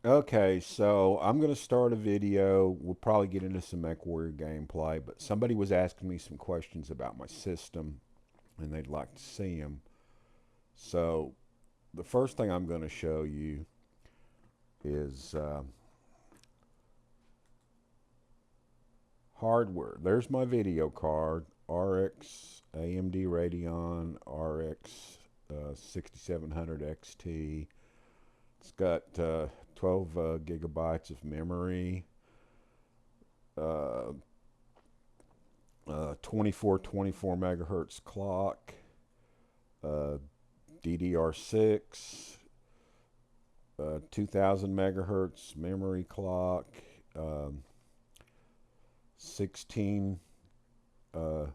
Okay, so I'm going to start a video. We'll probably get into some MechWarrior gameplay, but somebody was asking me some questions about my system and they'd like to see them. So the first thing I'm going to show you is hardware. There's my video card, RX AMD Radeon RX 6700 XT. It's got 12 gigabytes of memory, uh, 24 megahertz clock, uh, DDR6, 2000 megahertz memory clock, um, 16 uh,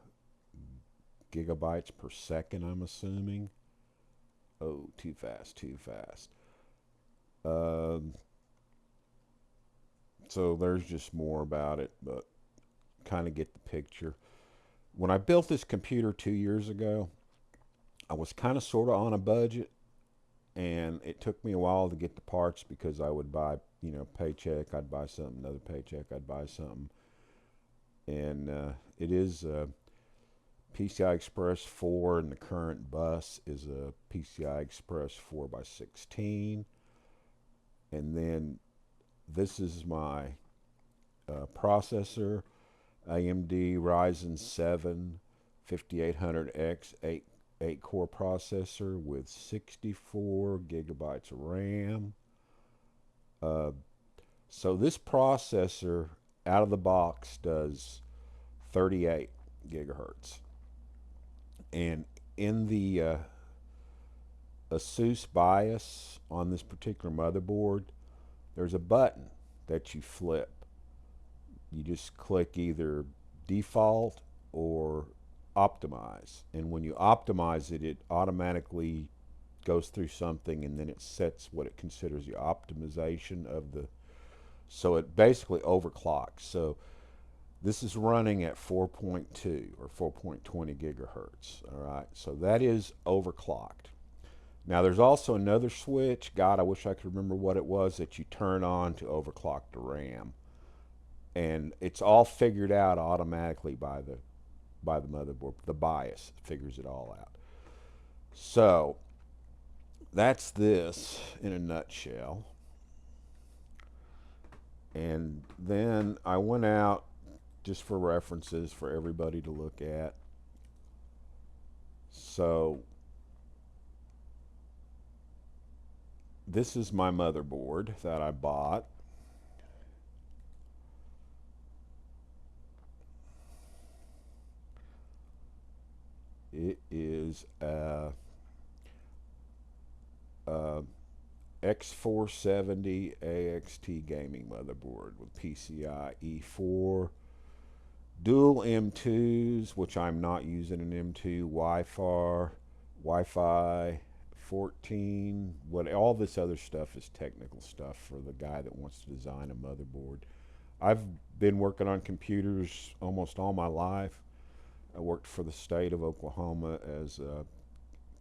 gigabytes per second, I'm assuming. Oh, too fast, too fast. Um, so there's just more about it, but kind of get the picture. When I built this computer 2 years ago, I was kind of sort of on a budget, and it took me a while to get the parts because I would buy, paycheck, I'd buy something, another paycheck, I'd buy something, and it is PCI Express 4, and the current bus is a PCI Express 4 by 16, and then this is my processor, AMD Ryzen 7 5800X 8 core processor with 64 gigabytes of RAM. Uh, so this processor out of the box does 38 gigahertz. And in the ASUS BIOS on this particular motherboard, there's a button that you flip. You just click either default or optimize. And when you optimize it, it automatically goes through something and then it sets what it considers the optimization of the. So it basically overclocks. So this is running at 4.2 or 4.20 gigahertz. All right. So that is overclocked. Now there's also another switch. God, I wish I could remember what it was that you turn on to overclock the RAM. And it's all figured out automatically by the motherboard. The BIOS figures it all out. So that's this in a nutshell. And then I went out just for references for everybody to look at. So this is my motherboard that I bought. It is a X470 AXT gaming motherboard with PCI E4, dual M2s, which I'm not using an M2, Wi-Fi 14. What all this other stuff is technical stuff for the guy that wants to design a motherboard. I've been working on computers almost all my life. I worked for the state of Oklahoma as a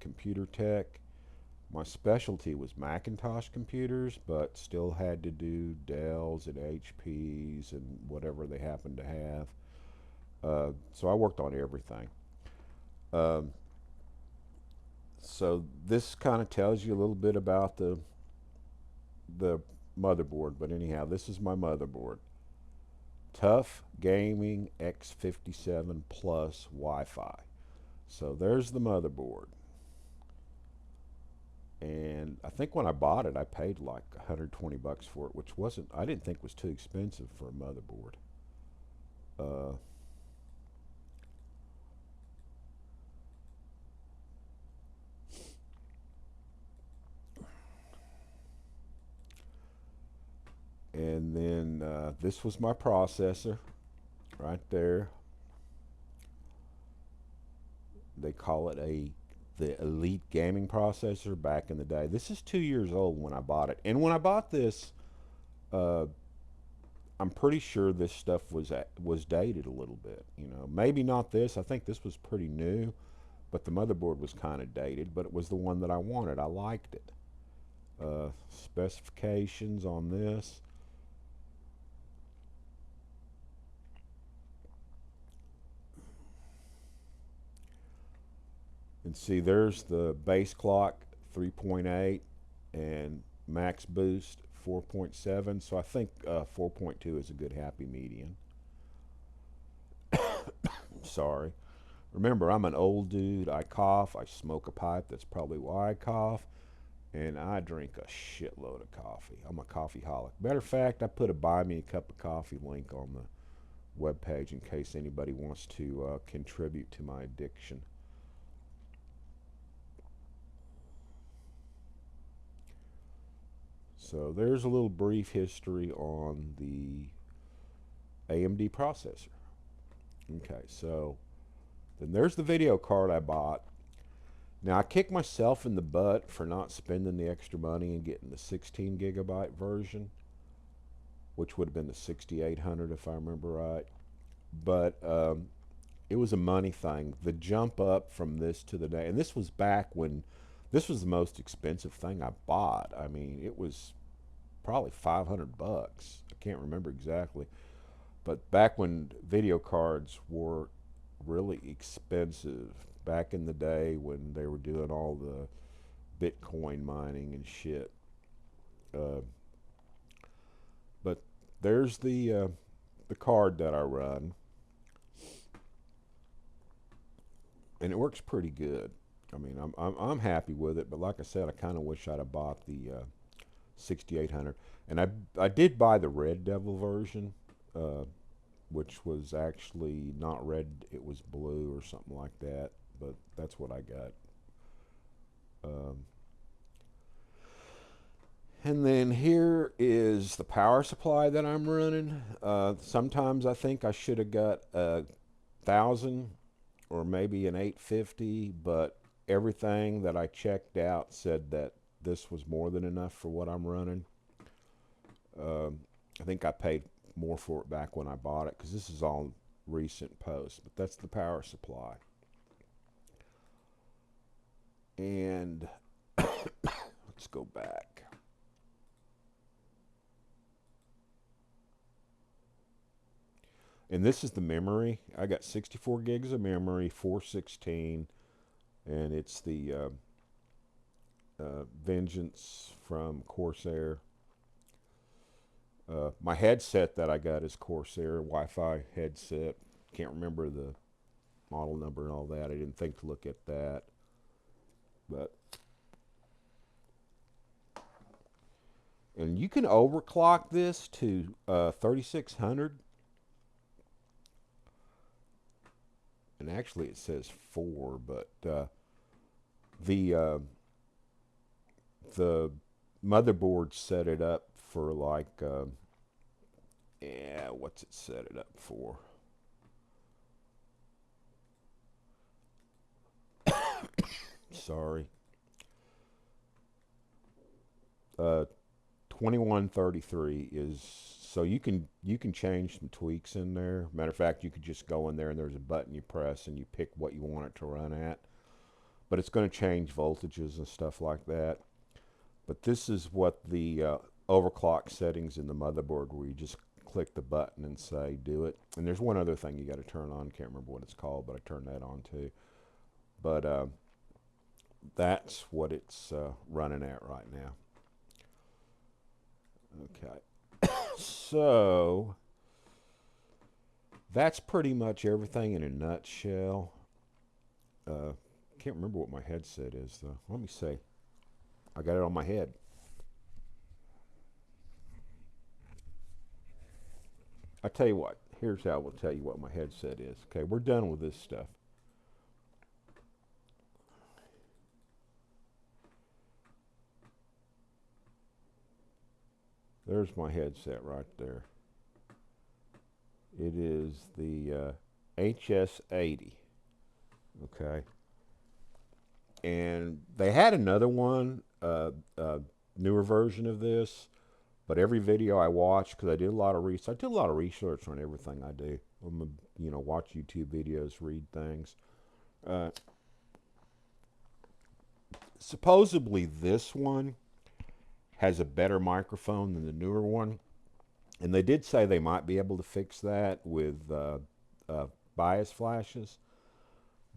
computer tech. My specialty was Macintosh computers, but still had to do Dells and HPs and whatever they happened to have. So I worked on everything. Um, so this kind of tells you a little bit about the motherboard. But anyhow, this is my motherboard. Tough Gaming X57 Plus Wi-Fi. So there's the motherboard. And I think when I bought it, I paid like 120 bucks for it, which wasn't, I didn't think was too expensive for a motherboard. Uh, and then this was my processor right there. They call it the Elite Gaming Processor back in the day. This is 2 years old when I bought it. And when I bought this, uh, I'm pretty sure this stuff was dated a little bit. Maybe not this. I think this was pretty new, but the motherboard was kind of dated. But it was the one that I wanted. I liked it. specifications on this. And see, there's the base clock 3.8 and max boost 4.7. So I think 4.2 is a good happy median. Sorry. Remember, I'm an old dude. I cough. I smoke a pipe. That's probably why I cough. And I drink a shitload of coffee. I'm a coffeeholic. Matter of fact, I put a buy me a cup of coffee link on the webpage in case anybody wants to contribute to my addiction. So there's a little brief history on the AMD processor. Okay, so then there's the video card I bought. Now I kicked myself in the butt for not spending the extra money and getting the 16 gigabyte version, which would have been the 6800 if I remember right. But it was a money thing. The jump up from this to the day, and this was back when this was the most expensive thing I bought. I mean, it was probably 500 bucks. I can't remember exactly. But back when video cards were really expensive, back in the day when they were doing all the Bitcoin mining and shit. Uh, but there's the card that I run, and it works pretty good. I mean, I'm happy with it. But like I said, I kind of wish I'd have bought the 6800. And I did buy the Red Devil version, which was actually not red, it was blue or something like that. But that's what I got. Um, and then here is the power supply that I'm running. Sometimes I think I should have got 1,000 or maybe an 850, but everything that I checked out said that this was more than enough for what I'm running. I think I paid more for it back when I bought it because this is all recent posts, but that's the power supply. And let's go back. And this is the memory. I got 64 gigs of memory, 416, and it's the Vengeance from Corsair. My headset that I got is Corsair Wi-Fi headset. Can't remember the model number and all that. I didn't think to look at that. But and you can overclock this to 3600. And actually it says 4, but the the motherboard set it up for like yeah, what's it set it up for? Sorry. 2133 is so you can change some tweaks in there. Matter of fact, you could just go in there and there's a button you press and you pick what you want it to run at. But it's going to change voltages and stuff like that. But this is what the overclock settings in the motherboard, where you just click the button and say do it. And there's one other thing you got to turn on. Can't remember what it's called, but I turned that on too. But that's what it's running at right now. Okay, so that's pretty much everything in a nutshell. Can't remember what my headset is though. Let me see. I got it on my head. I tell you what. Here's how I will tell you what my headset is. Okay, we're done with this stuff. There's my headset right there. It is the HS80. Okay. And they had another one, newer version of this, but every video I watched, because I did a lot of research, I did a lot of research on everything I do. I'm watch YouTube videos, read things. Supposedly this one has a better microphone than the newer one. And they did say they might be able to fix that with bias flashes,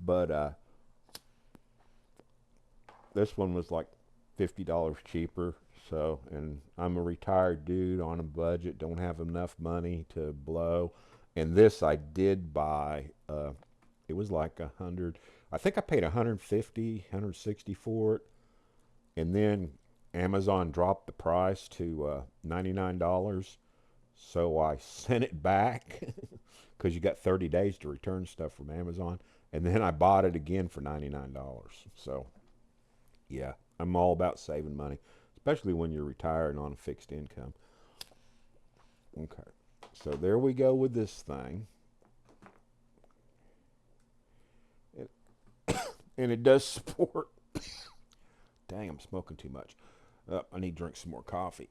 but this one was like $50 cheaper. So, and I'm a retired dude on a budget, don't have enough money to blow. And this I did buy. It was like 100. I think I paid 150, 160 for it, and then Amazon dropped the price to $99. So I sent it back because you got 30 days to return stuff from Amazon, and then I bought it again for $99. So yeah, I'm all about saving money, especially when you're retired on a fixed income. Okay, so there we go with this thing. It, and it does support. Dang, I'm smoking too much. I need to drink some more coffee.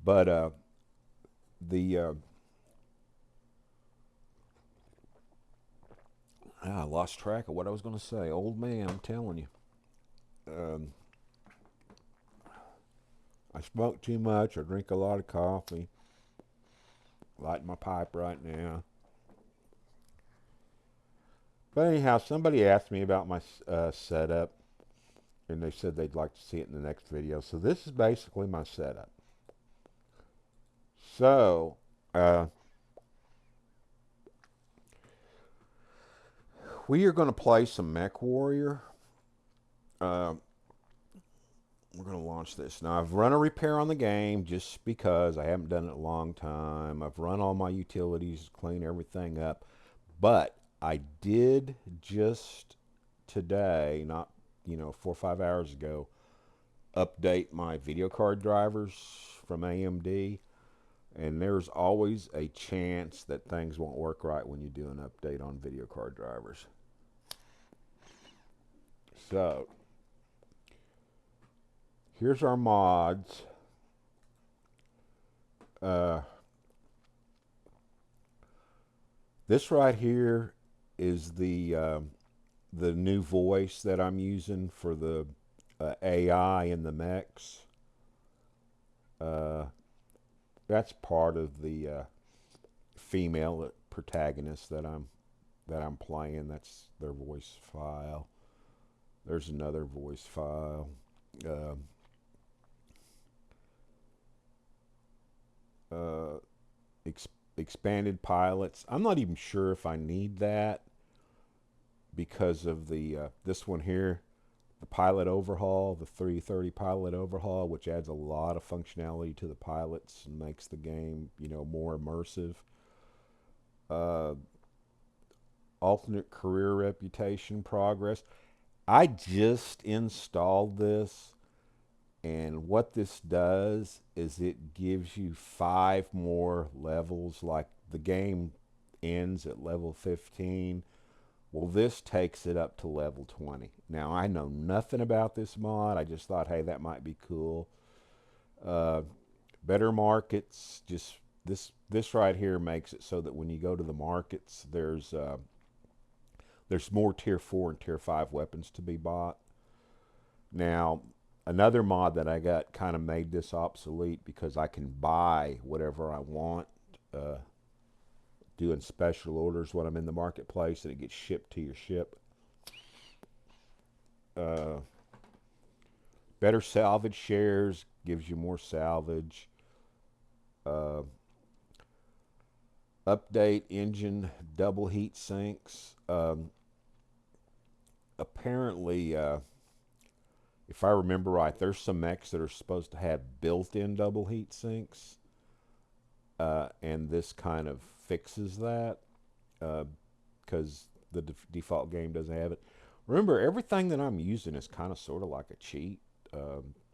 But the I lost track of what I was going to say. Old man, I'm telling you. Um, I smoke too much. I drink a lot of coffee. Lighting my pipe right now. But anyhow, somebody asked me about my setup, and they said they'd like to see it in the next video. So this is basically my setup. So we are going to play some MechWarrior. Uh, we're going to launch this. Now, I've run a repair on the game just because I haven't done it in a long time. I've run all my utilities, clean everything up. But I did just today, not 4 or 5 hours ago, update my video card drivers from AMD. And there's always a chance that things won't work right when you do an update on video card drivers. So here's our mods. This right here is the new voice that I'm using for the AI in the mechs. That's part of the female protagonist that I'm playing. That's their voice file. There's another voice file. Uh, uh, ex- Expanded pilots. I'm not even sure if I need that because of the this one here, the pilot overhaul, the 330 pilot overhaul, which adds a lot of functionality to the pilots and makes the game, more immersive. Uh, Alternate career reputation progress. I just installed this, and what this does is it gives you 5 more levels. Like the game ends at level 15. Well, this takes it up to level 20. Now, I know nothing about this mod. I just thought, hey, that might be cool. Uh, Better markets. Just this right here makes it so that when you go to the markets, there's more tier 4 and tier 5 weapons to be bought. Now, another mod that I got kind of made this obsolete because I can buy whatever I want, uh, doing special orders when I'm in the marketplace, and it gets shipped to your ship. Uh, Better salvage shares gives you more salvage. Uh, Update engine double heat sinks. Apparently, if I remember right, there's some mechs that are supposed to have built-in double heat sinks, and this kind of fixes that because the default game doesn't have it. Remember, everything that I'm using is kind of sort of like a cheat,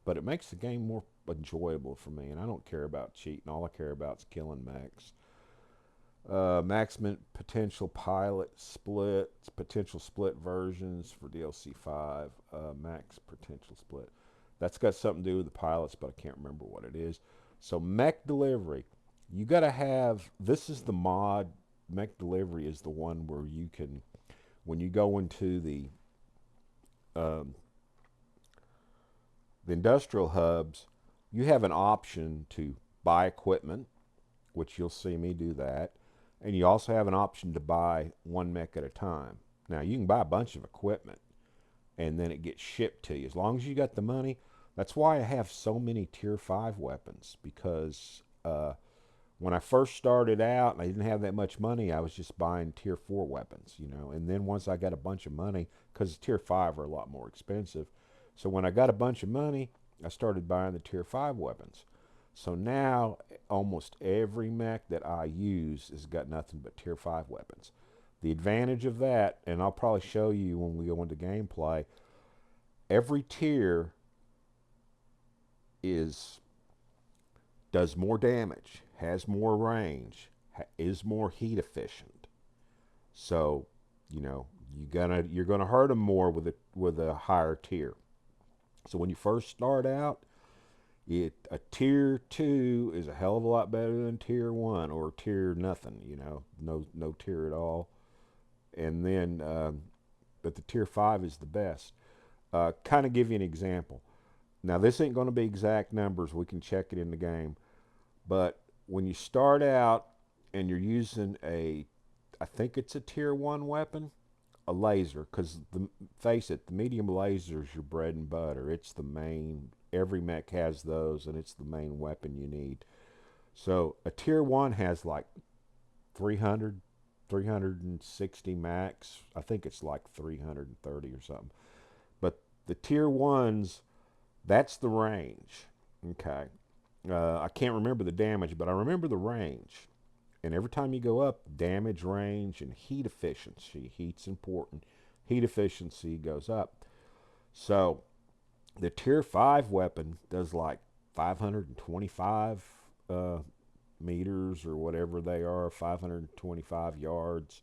but it makes the game more enjoyable for me, and I don't care about cheating. All I care about is killing mechs. Maximum potential pilot splits, potential split versions for DLC 5, max potential split. That's got something to do with the pilots, but I can't remember what it is. So mech delivery, you got to have, this is the mod, mech delivery is the one where you can, when you go into um, the industrial hubs, you have an option to buy equipment, which you'll see me do that. And you also have an option to buy one mech at a time. Now, you can buy a bunch of equipment and then it gets shipped to you. As long as you got the money, that's why I have so many tier 5 weapons, because when I first started out and I didn't have that much money, I was just buying tier 4 weapons, you know. And then once I got a bunch of money, because tier 5 are a lot more expensive. So when I got a bunch of money, I started buying the tier 5 weapons. So now almost every mech that I use has got nothing but tier 5 weapons. The advantage of that, and I'll probably show you when we go into gameplay, every tier is does more damage, has more range, is more heat efficient. So, you know, you're gonna hurt them more with a higher tier. So when you first start out, a tier 2 is a hell of a lot better than tier 1 or tier nothing. You know, no tier at all. And then, but the tier 5 is the best. Kind of give you an example. Now this ain't going to be exact numbers. We can check it in the game. But when you start out and you're using I think it's a tier 1 weapon, a laser, because face it, the medium laser is your bread and butter. It's the main. Every mech has those, and it's the main weapon you need. So a tier 1 has like 300, 360 max. I think it's like 330 or something. But the tier 1s, that's the range. Okay. I can't remember the damage, but I remember the range. And every time you go up, damage, range, and heat efficiency. Heat's important. Heat efficiency goes up. So the tier 5 weapon does like 525 meters or whatever they are, 525 yards,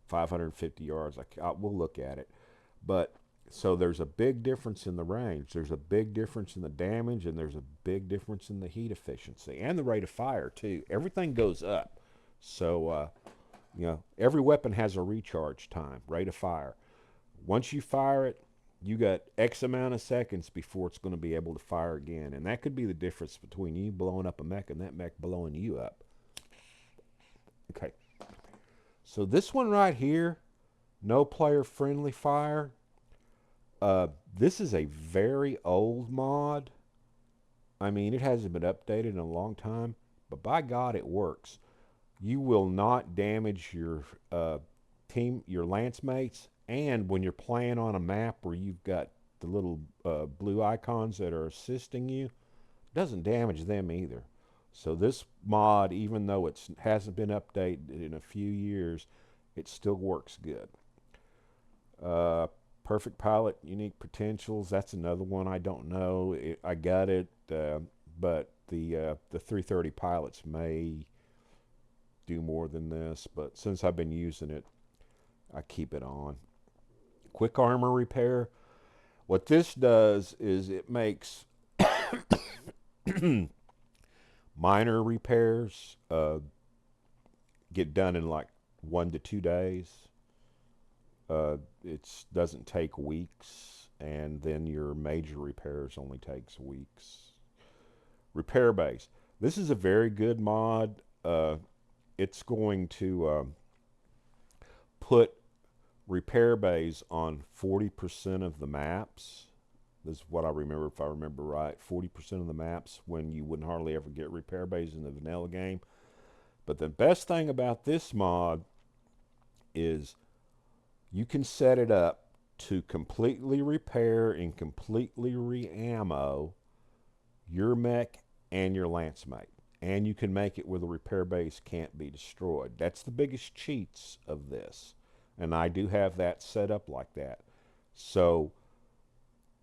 550 yards. We'll look at it. But so there's a big difference in the range. There's a big difference in the damage, and there's a big difference in the heat efficiency and the rate of fire too. Everything goes up. So you know, every weapon has a recharge time, rate of fire. Once you fire it, you got X amount of seconds before it's going to be able to fire again. And that could be the difference between you blowing up a mech and that mech blowing you up. Okay. So this one right here, no player friendly fire. This is a very old mod. I mean, it hasn't been updated in a long time, but by God, it works. You will not damage your team, your lance mates, and when you're playing on a map where you've got the little blue icons that are assisting you, it doesn't damage them either. So this mod, even though it hasn't been updated in a few years, it still works good. Perfect pilot, unique potentials. That's another one I don't know. I got it, but the 330 pilots may do more than this. But since I've been using it, I keep it on. Quick armor repair. What this does is it makes minor repairs get done in like 1 to 2 days. It doesn't take weeks, and then your major repairs only takes weeks. Repair base. This is a very good mod. It's going to put repair bays on 40% of the maps. This is what I remember, if I remember right. 40% of the maps when you wouldn't hardly ever get repair bays in the vanilla game. But the best thing about this mod is you can set it up to completely repair and completely re-ammo your mech and your lance mate. And you can make it where the repair base can't be destroyed. That's the biggest cheats of this. And I do have that set up like that. So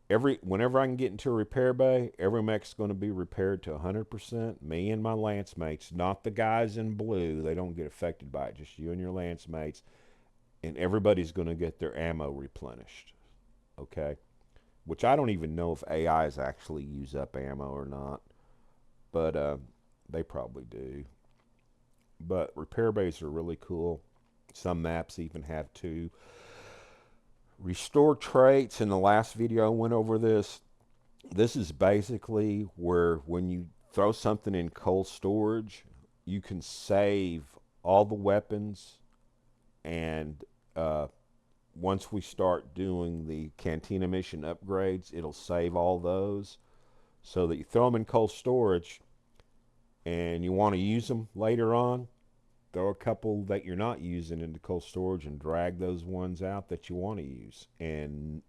whenever I can get into a repair bay, every mech's going to be repaired to 100%. Me and my lance mates, not the guys in blue. They don't get affected by it. Just you and your lance mates. And everybody's going to get their ammo replenished. Okay? Which I don't even know if AIs actually use up ammo or not. But they probably do. But repair bays are really cool. Some maps even have 2. Restore traits. In the last video I went over this. This is basically where when you throw something in cold storage, you can save all the weapons. And once we start doing the Cantina mission upgrades, it'll save all those so that you throw them in cold storage and you want to use them later on. Throw a couple that you're not using into cold storage and drag those ones out that you want to use, and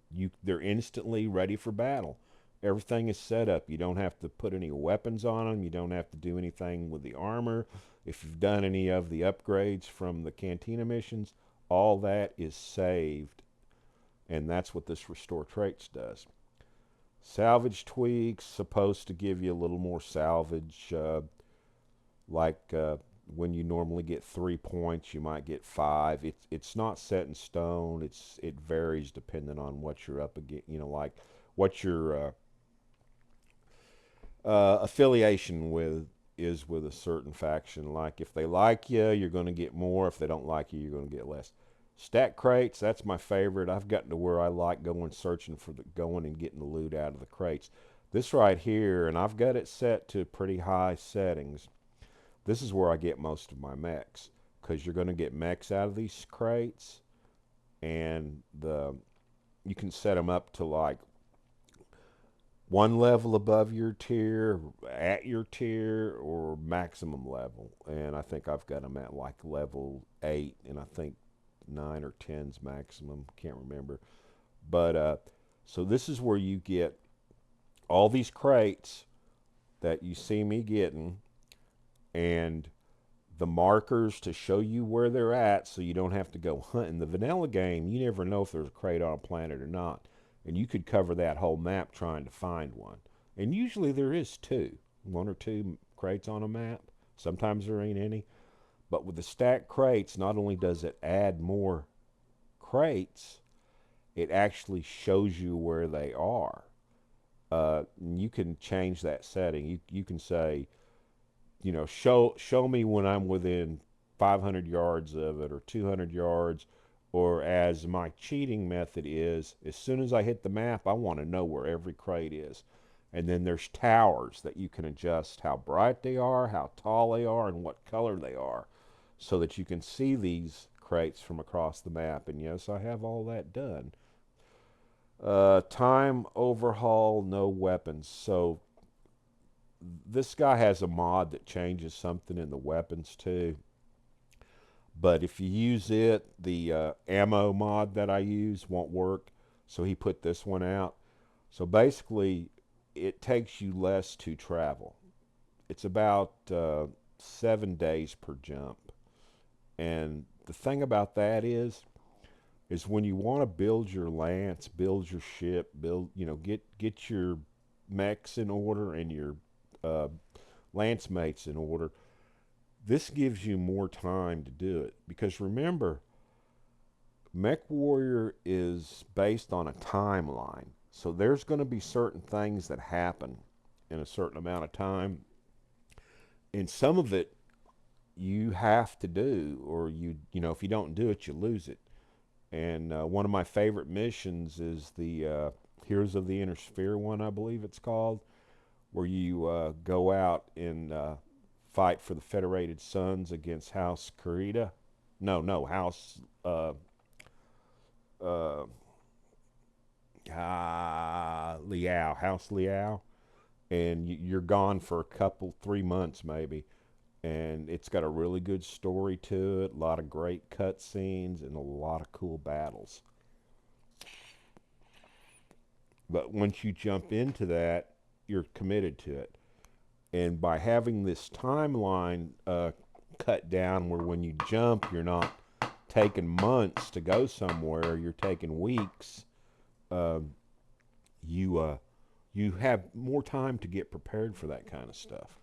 they're instantly ready for battle. Everything is set up. You don't have to put any weapons on them. You don't have to do anything with the armor. If you've done any of the upgrades from the Cantina missions, all that is saved, and that's what this restore traits does. Salvage tweaks supposed to give you a little more salvage, like when you normally get 3 points, you might get five. It's not set in stone. It varies depending on what you're up against. Like what your affiliation with is with a certain faction. Like if they like you, you're going to get more. If they don't like you, you're going to get less. Stat crates, that's my favorite. I've gotten to where I like going searching for going and getting the loot out of the crates. This right here, and I've got it set to pretty high settings. This is where I get most of my mechs, because you're going to get mechs out of these crates, and you can set them up to like one level above your tier, at your tier, or maximum level. And I think I've got them at like level 8, and I think 9 or 10's maximum. Can't remember. But so this is where you get all these crates that you see me getting, and the markers to show you where they're at so you don't have to go hunting. The vanilla game, you never know if there's a crate on a planet or not. And you could cover that whole map trying to find one. And usually there is one or two crates on a map. Sometimes there ain't any. But with the stacked crates, not only does it add more crates, it actually shows you where they are. You can change that setting. You can say, show me when I'm within 500 yards of it or 200 yards, or as my cheating method is, as soon as I hit the map, I want to know where every crate is. And then there's towers that you can adjust how bright they are, how tall they are, and what color they are, so that you can see these crates from across the map. And yes, I have all that done. Time overhaul, no weapons. So this guy has a mod that changes something in the weapons too. But if you use it, the ammo mod that I use won't work. So he put this one out. So basically, it takes you less to travel. It's about 7 days per jump. And the thing about that is when you want to build your lance, build your ship, get your mechs in order and your uh, lance mates in order. This gives you more time to do it, because remember, MechWarrior is based on a timeline. So there's going to be certain things that happen in a certain amount of time, and some of it you have to do, or if you don't do it, you lose it. And one of my favorite missions is the Heroes of the Inner Sphere one, I believe it's called, where you go out and fight for the Federated Suns against House Kurita. No, House uh, Liao, House Liao, and you're gone for a couple, 3 months maybe, and it's got a really good story to it, a lot of great cutscenes, and a lot of cool battles. But once you jump into that, you're committed to it. And by having this timeline cut down, where when you jump, you're not taking months to go somewhere, you're taking weeks. Uh, you have more time to get prepared for that kind of stuff.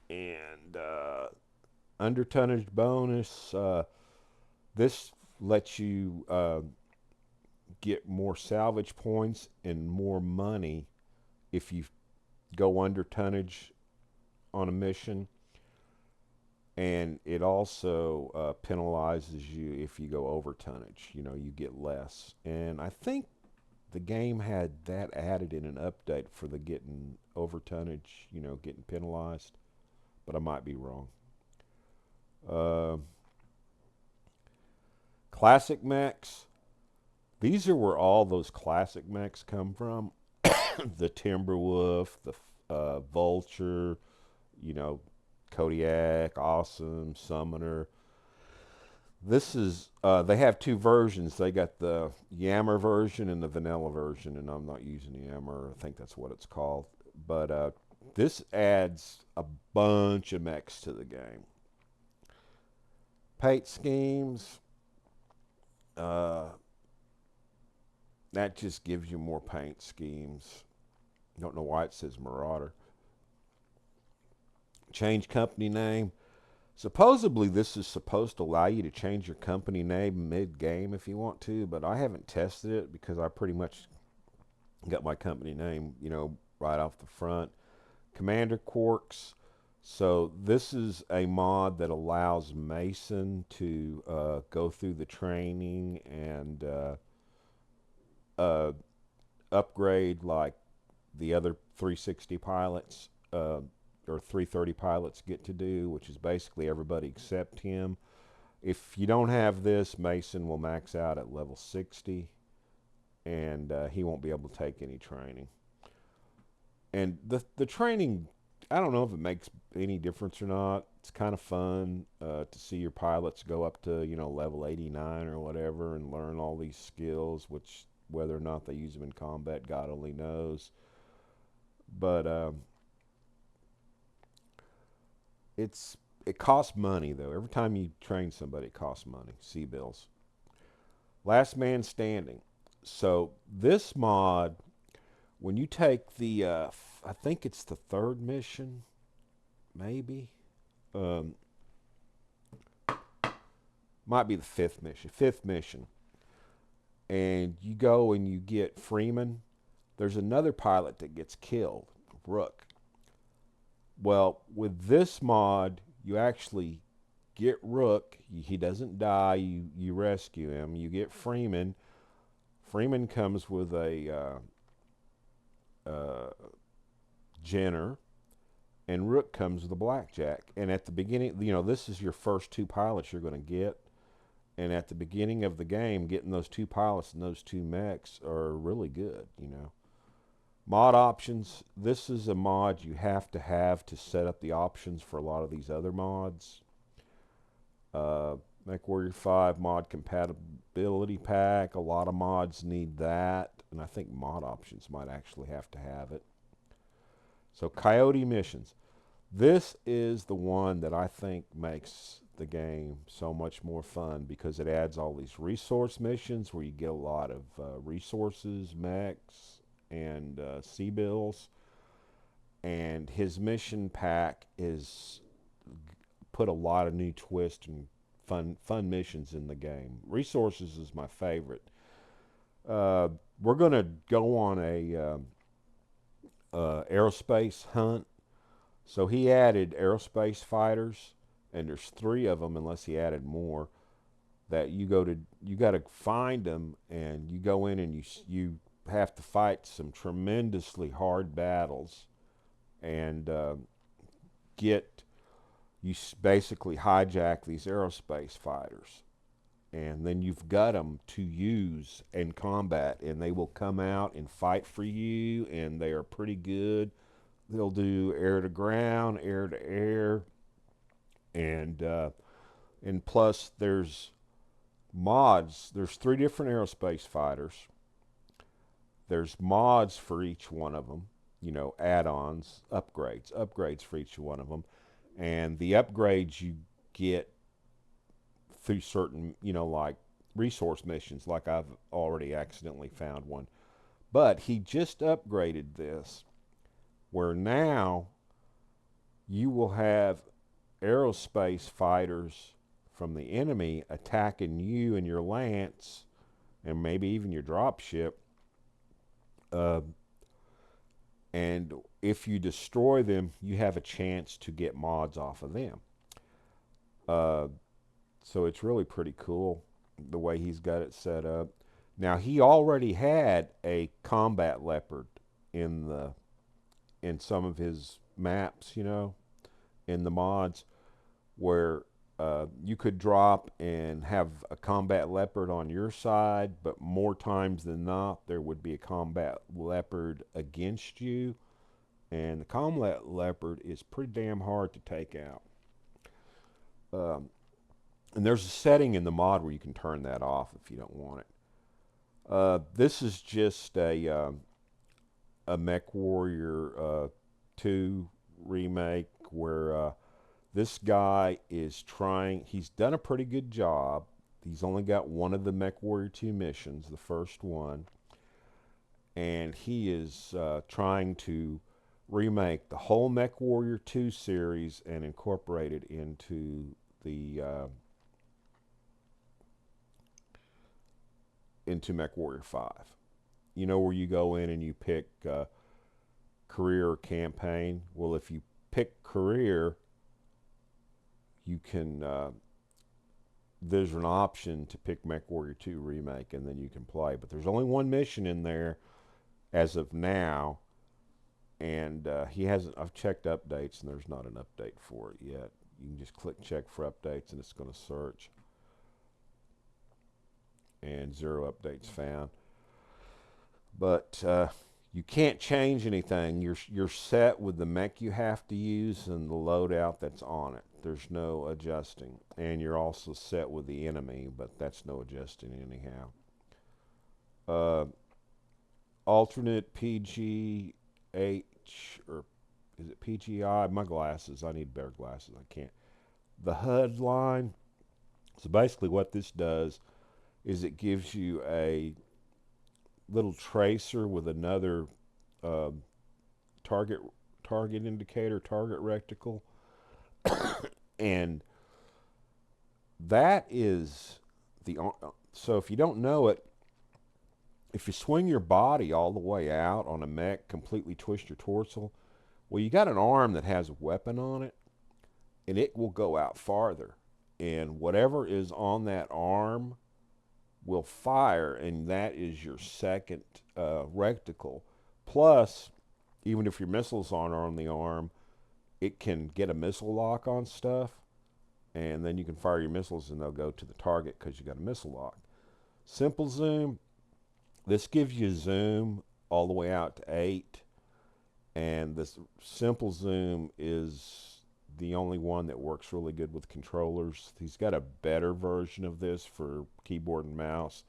And under tonnage bonus, this lets you get more salvage points and more money if you go under tonnage on a mission. And it also penalizes you if you go over tonnage. You get less. And I think the game had that added in an update for the getting over tonnage, getting penalized, but I might be wrong. Uh, Classic mechs. These are where all those classic mechs come from. The Timberwolf, the Vulture, you know, Kodiak, Awesome, Summoner. This is they have two versions. They got the Yammer version and the vanilla version, and I'm not using Yammer. I think that's what it's called. But this adds a bunch of mechs to the game. Paint schemes. Uh, that just gives you more paint schemes. Don't know why it says Marauder. Change company name. Supposedly, this is supposed to allow you to change your company name mid-game if you want to, but I haven't tested it because I pretty much got my company name, right off the front. Commander Quarks. So this is a mod that allows Mason to go through the training and uh, upgrade like the other 360 pilots or 330 pilots get to do, which is basically everybody except him. If you don't have this, Mason will max out at level 60, and he won't be able to take any training. And the training, I don't know if it makes any difference or not. It's kind of fun to see your pilots go up to level 89 or whatever and learn all these skills, which whether or not they use them in combat, God only knows. But it costs money though. Every time you train somebody, it costs money. C-bills. Last man standing. So this mod, when you take the, I think it's the third mission, maybe, um, might be the fifth mission. Fifth mission, and you go and you get Freeman. There's another pilot that gets killed, Rook. Well, with this mod, you actually get Rook. He doesn't die. You rescue him. You get Freeman. Freeman comes with a Jenner, and Rook comes with a Blackjack. And at the beginning, this is your first two pilots you're going to get. And at the beginning of the game, getting those two pilots and those two mechs are really good. Mod options. This is a mod you have to set up the options for a lot of these other mods. MechWarrior 5 mod compatibility pack. A lot of mods need that, and I think mod options might actually have it. So Coyote missions. This is the one that I think makes the game so much more fun because it adds all these resource missions where you get a lot of resources, mechs, and C-bills. And his mission pack is put a lot of new twists and fun missions in the game. Resources is my favorite. We're going to go on a aerospace hunt. So he added aerospace fighters, and there's 3 of them unless he added more. That you got to find them, and you go in and you have to fight some tremendously hard battles, and you basically hijack these aerospace fighters, and then you've got them to use in combat, and they will come out and fight for you, and they are pretty good. They'll do air to ground, air to air, and plus there's mods. There's 3 different aerospace fighters. There's mods for each one of them, add-ons, upgrades for each one of them. And the upgrades you get through certain, like resource missions, like I've already accidentally found one. But he just upgraded this, where now you will have aerospace fighters from the enemy attacking you and your Lance, and maybe even your dropship. And if you destroy them, you have a chance to get mods off of them. So it's really pretty cool the way he's got it set up. Now he already had a combat leopard in the in some of his maps, you know, in the mods where you could drop and have a combat leopard on your side, but more times than not, there would be a combat leopard against you. And the combat leopard is pretty damn hard to take out. Um, and there's a setting in the mod where you can turn that off if you don't want it. This is just a MechWarrior 2 remake where this guy is trying, he's done a pretty good job. He's only got one of the MechWarrior 2 missions, the first one, and he is trying to remake the whole MechWarrior 2 series and incorporate it into MechWarrior 5. You know where you go in and you pick career or campaign? Well, if you pick career, you can there's an option to pick MechWarrior 2 Remake, and then you can play. But there's only one mission in there as of now, and he hasn't. I've checked updates, and there's not an update for it yet. You can just click check for updates, and it's going to search, and 0 updates found. But you can't change anything. You're set with the mech you have to use and the loadout that's on it. There's no adjusting. And you're also set with the enemy, but that's no adjusting anyhow. Alternate PGH, or is it PGI? My glasses. I need better glasses. I can't. The HUD line. So basically what this does is it gives you a little tracer with another uh, target indicator, target reticle, and that is the. So if you don't know it, if you swing your body all the way out on a mech, completely twist your torso, well, you got an arm that has a weapon on it, and it will go out farther, and whatever is on that arm will fire, and that is your second reticle. Plus, even if your missiles aren't on the arm, it can get a missile lock on stuff, and then you can fire your missiles and they'll go to the target because you got a missile lock. Simple zoom. This gives you zoom all the way out to 8, and this simple zoom is the only one that works really good with controllers. He's got a better version of this for keyboard and mouse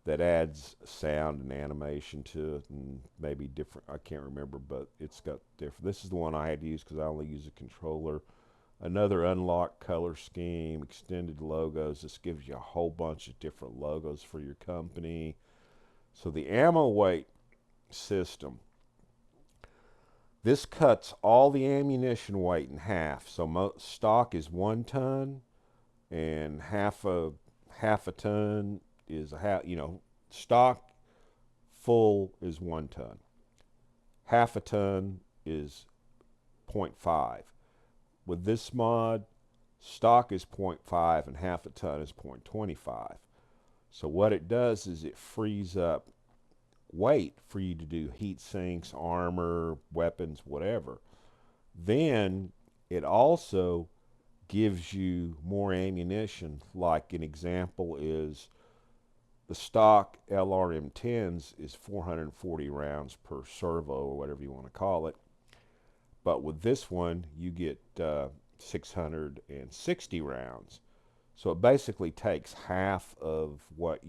that adds sound and animation to it, and maybe different, I can't remember, but it's got different. This is the one I had to use because I only use a controller. Another unlocked color scheme, extended logos. This gives you a whole bunch of different logos for your company. So the ammo weight system, this cuts all the ammunition weight in half. So stock is 1 ton, and half a ton is stock full is 1 ton. Half a ton is 0.5. With this mod, stock is 0.5 and half a ton is 0.25. So what it does is it frees up weight for you to do heat sinks, armor, weapons, whatever. Then it also gives you more ammunition. Like an example is the stock LRM-10s is 440 rounds per servo, or whatever you want to call it. But with this one, you get 660 rounds. So it basically takes half of what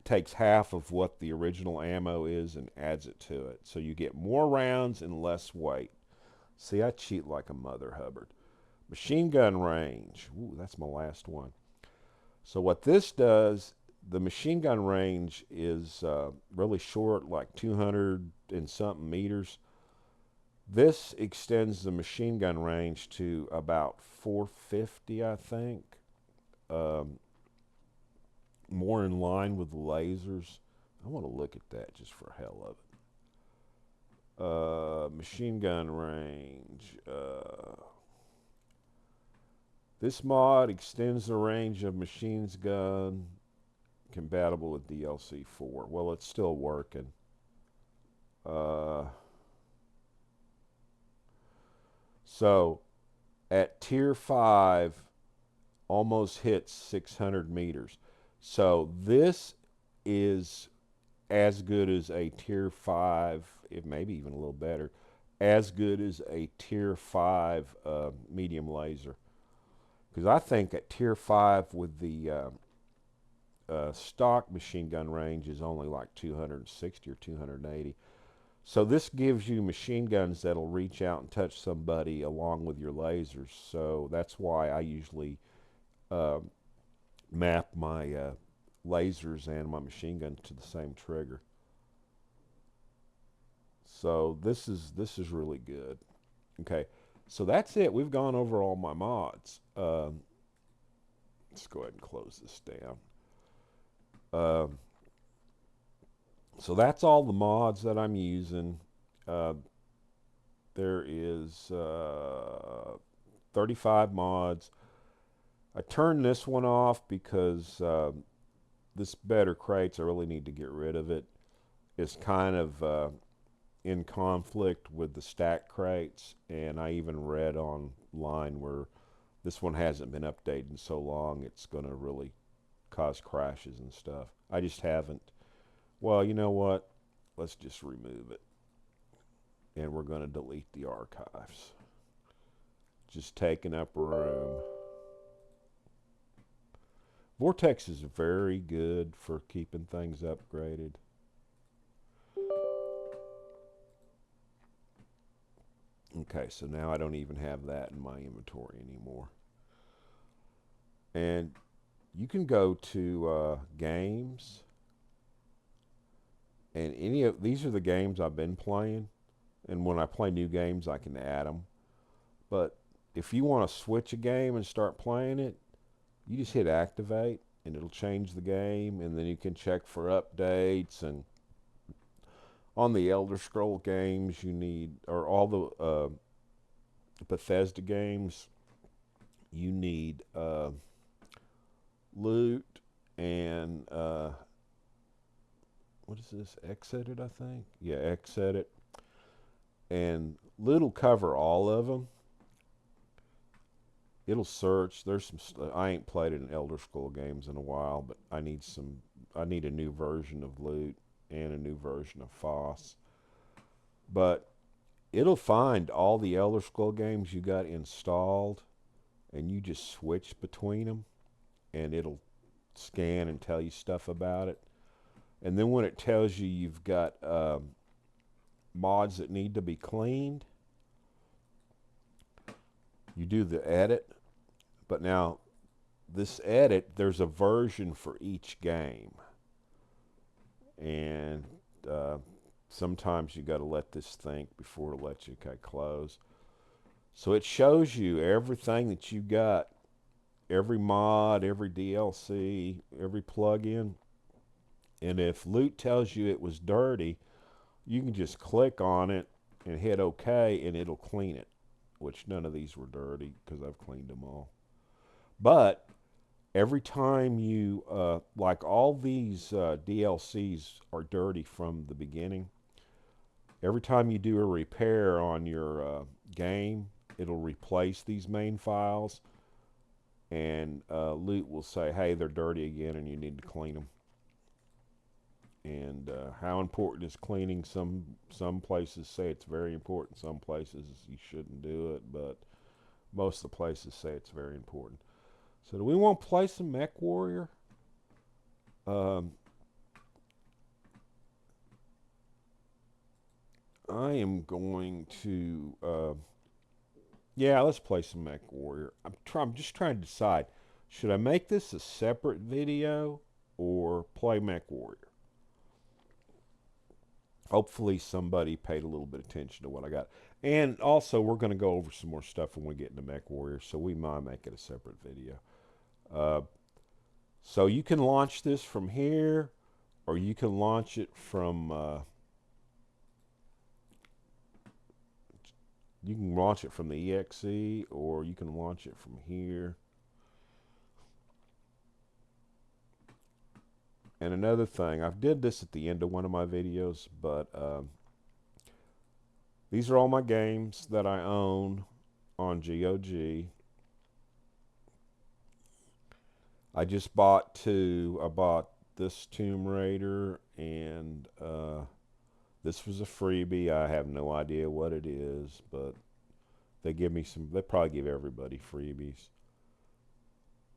takes half of what the original ammo is and adds it to it. So you get more rounds and less weight. See, I cheat like a mother Hubbard. Machine gun range. Ooh, that's my last one. So what this does, the machine gun range is really short, like 200 and something meters. This extends the machine gun range to about 450, I think. More in line with the lasers. I want to look at that just for hell of it. Machine gun range. This mod extends the range of machine gun compatible with DLC 4. Well, it's still working. Uh, so at tier 5, almost hits 600 meters. So this is as good as a tier 5, it maybe even a little better, as good as a tier 5 medium laser. Because I think at tier 5 with the stock machine gun range is only like 260 or 280. So this gives you machine guns that'll reach out and touch somebody along with your lasers. So that's why I usually uh, map my lasers and my machine guns to the same trigger. So this is really good. Okay, so that's it. We've gone over all my mods. Let's go ahead and close this down. Um, so that's all the mods that I'm using. Uh, there is 35 mods. I turned this one off because this better crates, I really need to get rid of it. It's kind of in conflict with the stack crates, and I even read online where this one hasn't been updated in so long it's going to really cause crashes and stuff. I just haven't. Well, you know what? Let's just remove it, and we're going to delete the archives. Just taking up room. Vortex is very good for keeping things upgraded. Okay, so now I don't even have that in my inventory anymore. And you can go to games, and any of these are the games I've been playing. And when I play new games, I can add them. But if you want to switch a game and start playing it, you just hit activate, and it'll change the game. And then you can check for updates. And on the Elder Scroll games, you need, or all the Bethesda games, you need loot and what is this? Xedit, I think. Yeah, Xedit. And loot will cover all of them. It'll search. There's some. I ain't played in Elder Scroll games in a while, but I need some. I need a new version of loot and a new version of FOSS. But it'll find all the Elder Scroll games you got installed, and you just switch between them, and it'll scan and tell you stuff about it. And then when it tells you you've got mods that need to be cleaned, you do the edit. But now this edit, there's a version for each game. And sometimes you got to let this think before it lets you close. So it shows you everything that you got, every mod, every DLC, every plugin. And if loot tells you it was dirty, you can just click on it and hit OK, and it'll clean it, which none of these were dirty because I've cleaned them all. But every time you, like all these DLCs are dirty from the beginning. Every time you do a repair on your game, it'll replace these main files, and loot will say, hey, they're dirty again and you need to clean them. And how important is cleaning? Some places say it's very important. Some places you shouldn't do it, but most of the places say it's very important. So do we want to play some MechWarrior? I am going to, yeah, let's play some MechWarrior. I'm just trying to decide, should I make this a separate video or play MechWarrior? Hopefully somebody paid a little bit of attention to what I got. And also, we're going to go over some more stuff when we get into MechWarrior, so we might make it a separate video. So you can launch this from here, or you can launch it from... you can launch it from the EXE, or you can launch it from here. And another thing, I've did this at the end of one of my videos, but these are all my games that I own on GOG. I just bought two. I bought this Tomb Raider, and this was a freebie. I have no idea what it is, but they give me some. They probably give everybody freebies.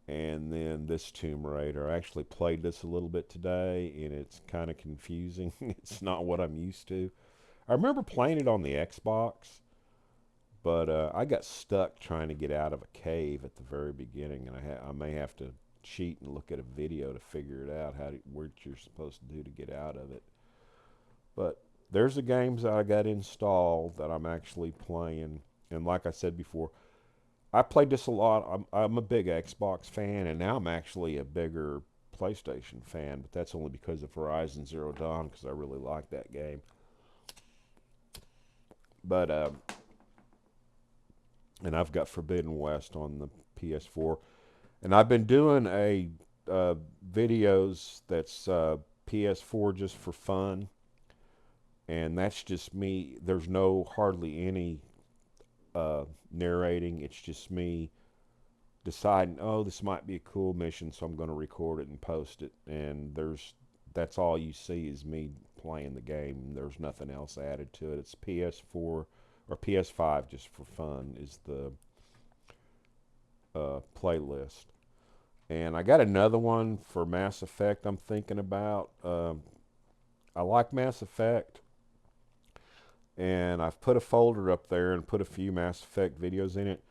And then this Tomb Raider. I actually played this a little bit today, and it's kind of confusing. It's not what I'm used to. I remember playing it on the Xbox, but I got stuck trying to get out of a cave at the very beginning, and I may have to cheat and look at a video to figure it out what you're supposed to do to get out of it. But there's the games that I got installed that I'm actually playing, and like I said before, I played this a lot. I'm a big Xbox fan, and now I'm actually a bigger PlayStation fan, but that's only because of Horizon Zero Dawn, because I really like that game. But and I've got Forbidden West on the PS4, and I've been doing a videos that's PS4 just for fun, and that's just me. There's no hardly any narrating. It's just me deciding, oh, this might be a cool mission, so I'm going to record it and post it. And that's all you see is me playing the game. There's nothing else added to it. It's PS4 or PS5 just for fun is the playlist. And I got another one for Mass Effect I'm thinking about. I like Mass Effect, and I've put a folder up there and put a few Mass Effect videos in it.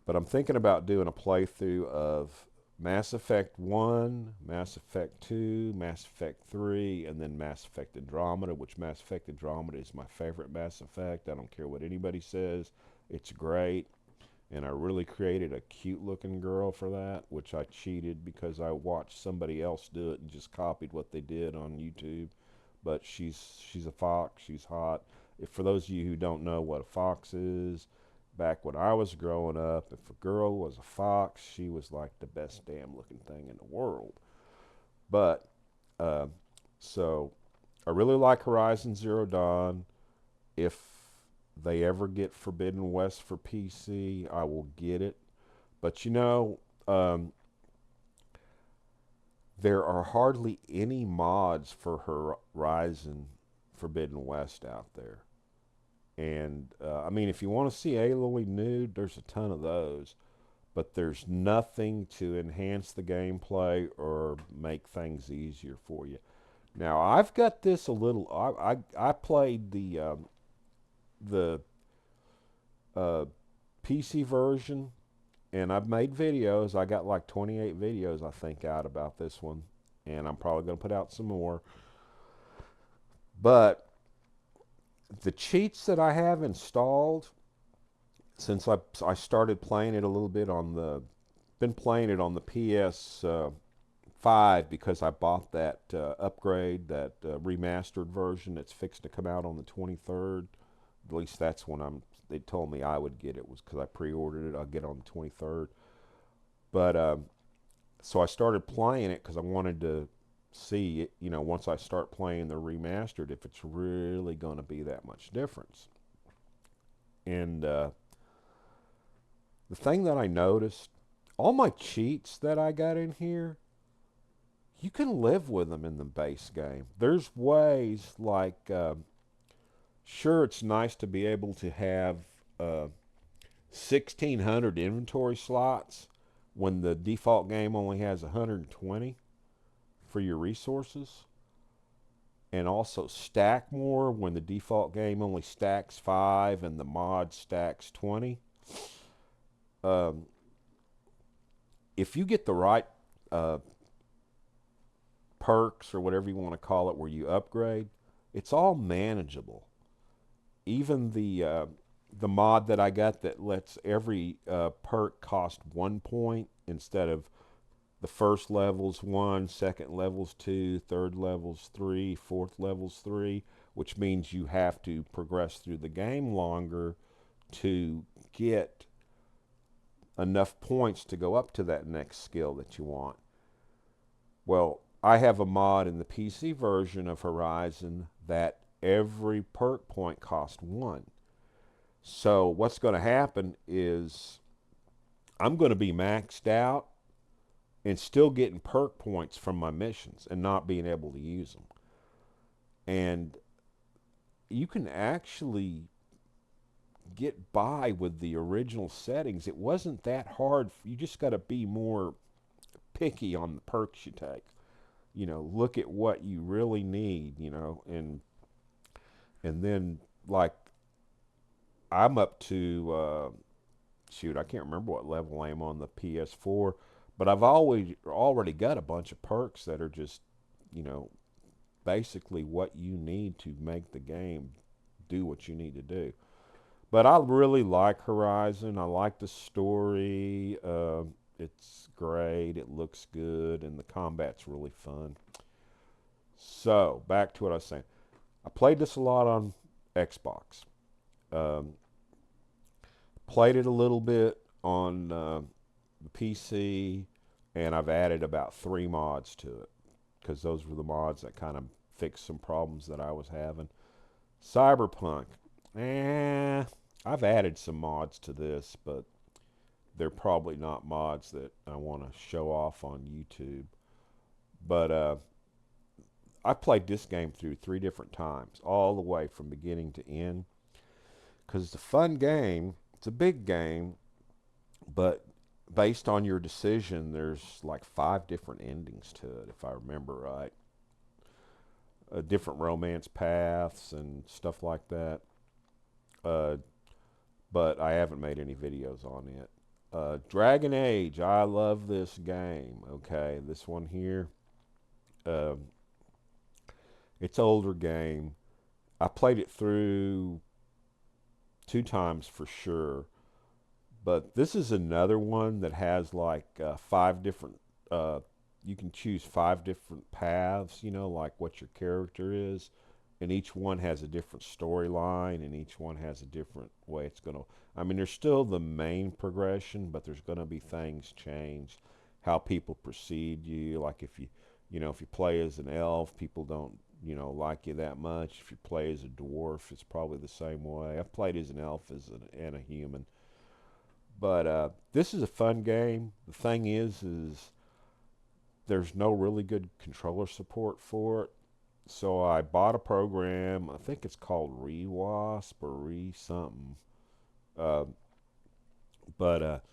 But I'm thinking about doing a playthrough of Mass Effect 1, Mass Effect 2, Mass Effect 3, and then Mass Effect Andromeda, which Mass Effect Andromeda is my favorite Mass Effect. I don't care what anybody says. It's great. And I really created a cute looking girl for that, which I cheated because I watched somebody else do it and just copied what they did on YouTube. But she's a fox. She's hot. For those of you who don't know what a fox is, back when I was growing up, if a girl was a fox, she was like the best damn looking thing in the world. But uh, so I really like Horizon Zero Dawn. If they ever get Forbidden West for PC, I will get it. But there are hardly any mods for Horizon Forbidden West out there. And I mean, if you want to see Aloy nude, there's a ton of those. But there's nothing to enhance the gameplay or make things easier for you. Now, I've got this a little. I played the PC version, and I've made videos. I got like 28 videos, I think, out about this one, and I'm probably going to put out some more. But the cheats that I have installed since I started playing it a little bit been playing it on the PS5 because I bought that upgrade, that remastered version that's fixed to come out on the 23rd. At least that's when they told me I would get it, was because I pre-ordered it. I'll get it on the 23rd. But so I started playing it because I wanted to see it, once I start playing the remastered, if it's really going to be that much difference. And the thing that I noticed, all my cheats that I got in here, you can live with them in the base game. There's ways like, sure, it's nice to be able to have 1,600 inventory slots when the default game only has 120 for your resources. And also stack more when the default game only stacks 5 and the mod stacks 20. If you get the right perks or whatever you want to call it where you upgrade, it's all manageable. Even the mod that I got that lets every perk cost 1 point instead of the first level's 1, second level's 2, third level's 3, fourth level's 3, which means you have to progress through the game longer to get enough points to go up to that next skill that you want. Well, I have a mod in the PC version of Horizon that every perk point costs one. So what's going to happen is I'm going to be maxed out and still getting perk points from my missions and not being able to use them. And you can actually get by with the original settings. It wasn't that hard. You just got to be more picky on the perks you take. You know, look at what you really need, you know, and then like I'm up to shoot, I can't remember what level I am on the PS4, but I've always already got a bunch of perks that are just, you know, basically what you need to make the game do what you need to do. But I really like Horizon. I like the story. It's great. It looks good, and the combat's really fun. So back to what I was saying. I played this a lot on Xbox. Um, Played it a little bit on the PC, and I've added about 3 mods to it because those were the mods that kind of fixed some problems that I was having. Cyberpunk. Eh, I've added some mods to this, but they're probably not mods that I want to show off on YouTube. But I played this game through 3 different times, all the way from beginning to end, because it's a fun game. It's a big game, but based on your decision, there's like 5 different endings to it, if I remember right. Different romance paths and stuff like that. Uh, but I haven't made any videos on it. Dragon Age, I love this game. Okay, this one here, uh, it's an older game. I played it through 2 times for sure, but this is another one that has like 5 different. You can choose 5 different paths. You know, like what your character is, and each one has a different storyline, and each one has a different way it's gonna. I mean, there's still the main progression, but there's gonna be things change, how people perceive you. Like if if you play as an elf, people don't like you that much. If you play as a dwarf, it's probably the same way. I've played as an elf and a human, but this is a fun game. The thing is there's no really good controller support for it. So I bought a program. I think it's called ReWasp or Re something. Uh, but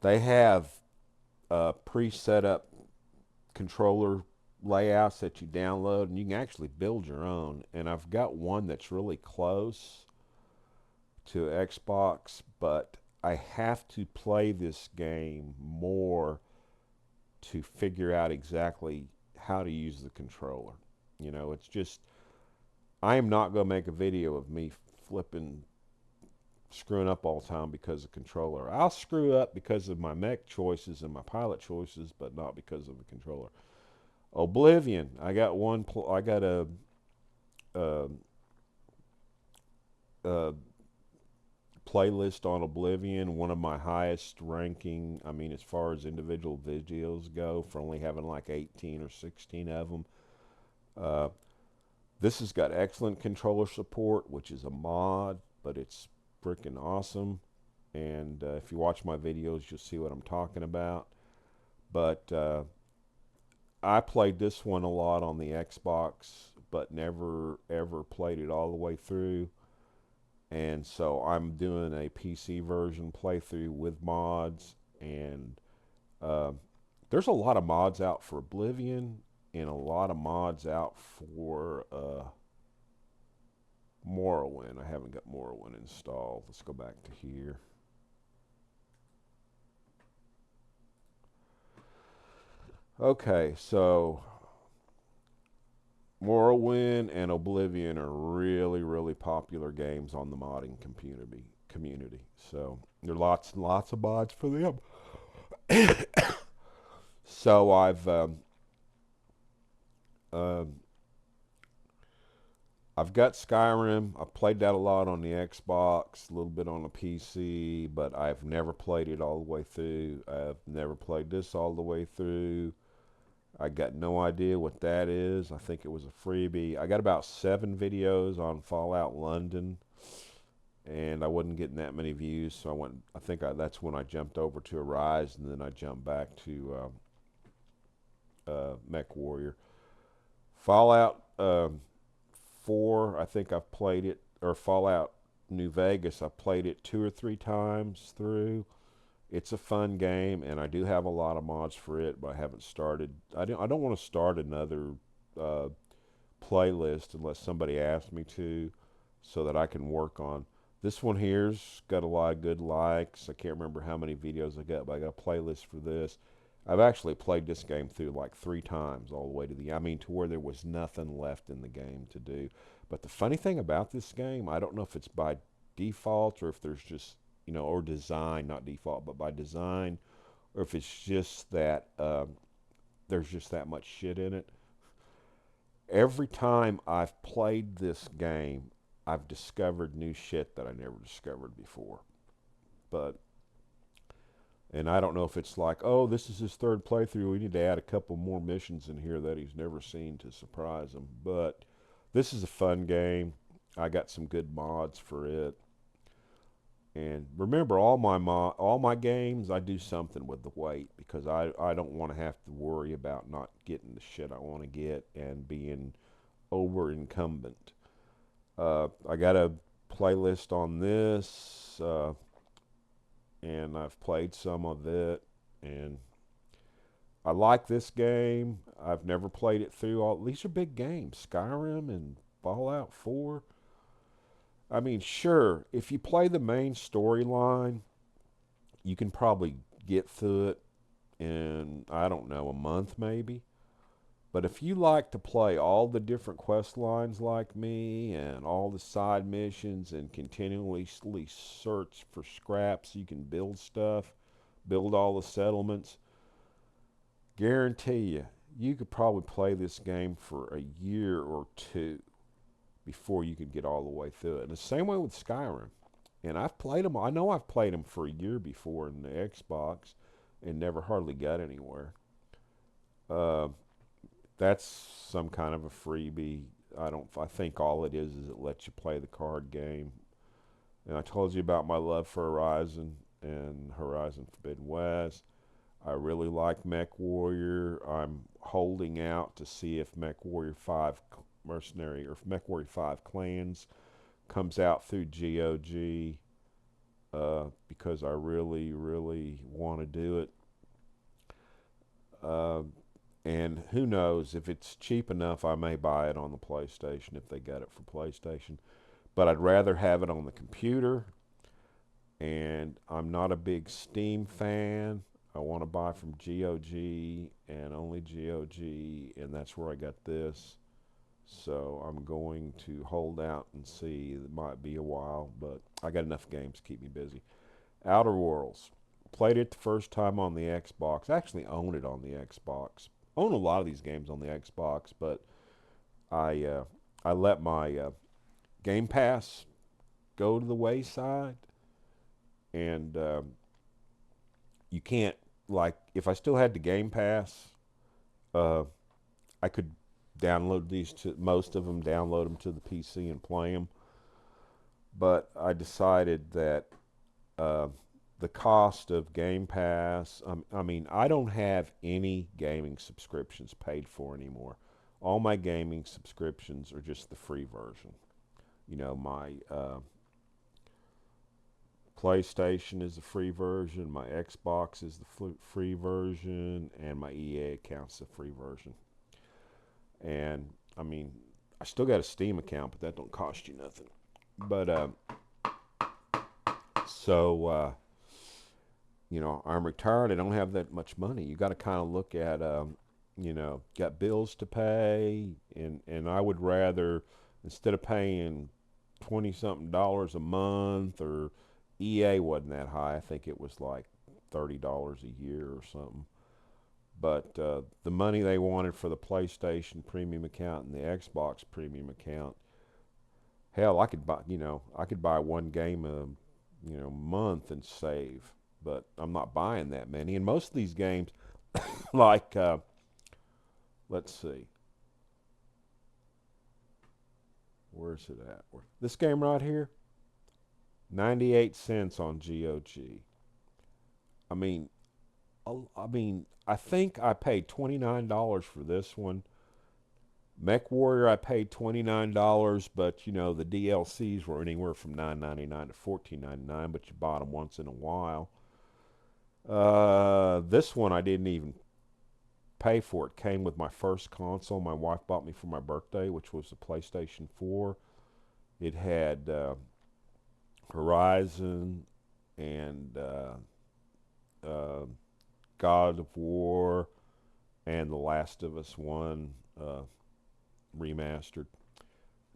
they have pre-set up controller layouts that you download, and you can actually build your own. And I've got one that's really close to Xbox, but I have to play this game more to figure out exactly how to use the controller. You know, it's just, I am not going to make a video of me flipping, screwing up all the time because of controller. I'll screw up because of my mech choices and my pilot choices, but not because of the controller. Oblivion. I got I got a, a playlist on Oblivion, one of my highest ranking, I mean, as far as individual videos go, for only having like 18 or 16 of them. Uh, this has got excellent controller support, which is a mod, but it's freaking awesome. And if you watch my videos, you'll see what I'm talking about. But I played this one a lot on the Xbox, but never ever played it all the way through. And so I'm doing a PC version playthrough with mods, and uh, there's a lot of mods out for Oblivion, and a lot of mods out for Morrowind. I haven't got Morrowind installed. Let's go back to here. Okay, so Morrowind and Oblivion are really, really popular games on the modding community. So there are lots and lots of mods for them. So um, I've got Skyrim. I played that a lot on the Xbox, a little bit on the PC, but I've never played it all the way through. I've never played this all the way through. I got no idea what that is. I think it was a freebie. I got about 7 videos on Fallout London, and I wasn't getting that many views, so I went. That's when I jumped over to Arise, and then I jumped back to MechWarrior. Fallout 4, I think I've played it, or Fallout New Vegas, I played it 2 or 3 times through. It's a fun game, and I do have a lot of mods for it, but I haven't started. I don't want to start another uh, playlist unless somebody asks me to, so that I can work on. This one here's got a lot of good likes. I can't remember how many videos I got, but I got a playlist for this. I've actually played this game through like 3 times all the way to I mean, to where there was nothing left in the game to do. But the funny thing about this game, I don't know if it's by default or if there's just, or design, not default, but by design, or if it's just that there's just that much shit in it. Every time I've played this game, I've discovered new shit that I never discovered before. But and I don't know if it's like, oh, this is his third playthrough. We need to add a couple more missions in here that he's never seen to surprise him. But this is a fun game. I got some good mods for it. And remember, all my games, I do something with the weight because I don't want to have to worry about not getting the shit I want to get and being over incumbent. I got a playlist on this, and I've played some of it, and I like this game. I've never played it through. All these are big games, Skyrim and Fallout 4. I mean, sure, if you play the main storyline, you can probably get through it in, I don't know, a month maybe. But if you like to play all the different quest lines like me and all the side missions and continually search for scraps so you can build stuff, build all the settlements, guarantee you could probably play this game for a year or two before you could get all the way through it. And the same way with Skyrim. And I've played them. I know I've played them for a year before in the Xbox and never hardly got anywhere. Uh, that's some kind of a freebie. I think all it is it lets you play the card game. And I told you about my love for Horizon and Horizon Forbidden West. I really like MechWarrior. I'm holding out to see if MechWarrior 5 Mercenary or if MechWarrior 5 Clans comes out through GOG, because I really, really want to do it. Uh, and who knows, if it's cheap enough, I may buy it on the PlayStation if they got it for PlayStation. But I'd rather have it on the computer. And I'm not a big Steam fan. I want to buy from GOG and only GOG, and that's where I got this. So I'm going to hold out and see. It might be a while, but I got enough games to keep me busy. Outer Worlds. Played it the first time on the Xbox. I actually own it on the Xbox. Own a lot of these games on the Xbox, but I uh, I let my Game Pass go to the wayside, and you can't, like, if I still had the Game Pass, uh, I could download these to most of them, download them to the PC and play them. But I decided that uh, the cost of Game Pass, I mean, I don't have any gaming subscriptions paid for anymore. All my gaming subscriptions are just the free version. My PlayStation is the free version, my Xbox is the free version, and my EA account's the free version. And I mean, I still got a Steam account, but that don't cost you nothing. But so I'm retired. I don't have that much money. You got to kind of look at got bills to pay, and I would rather, instead of paying 20 something dollars a month, or EA wasn't that high. I think it was like $30 a year or something. But the money they wanted for the PlayStation premium account and the Xbox premium account, hell, I could buy one game a month and save. But I'm not buying that many. And most of these games, like let's see. Where's it at? This game right here, 98 cents on GOG. I mean, I think I paid $29 for this one. MechWarrior, I paid $29, but you know the DLCs were anywhere from $9.99 to $14.99, but you bought them once in a while. This one I didn't even pay for. It came with my first console my wife bought me for my birthday, which was the PlayStation 4. It had Horizon and God of War and The Last of Us 1 remastered,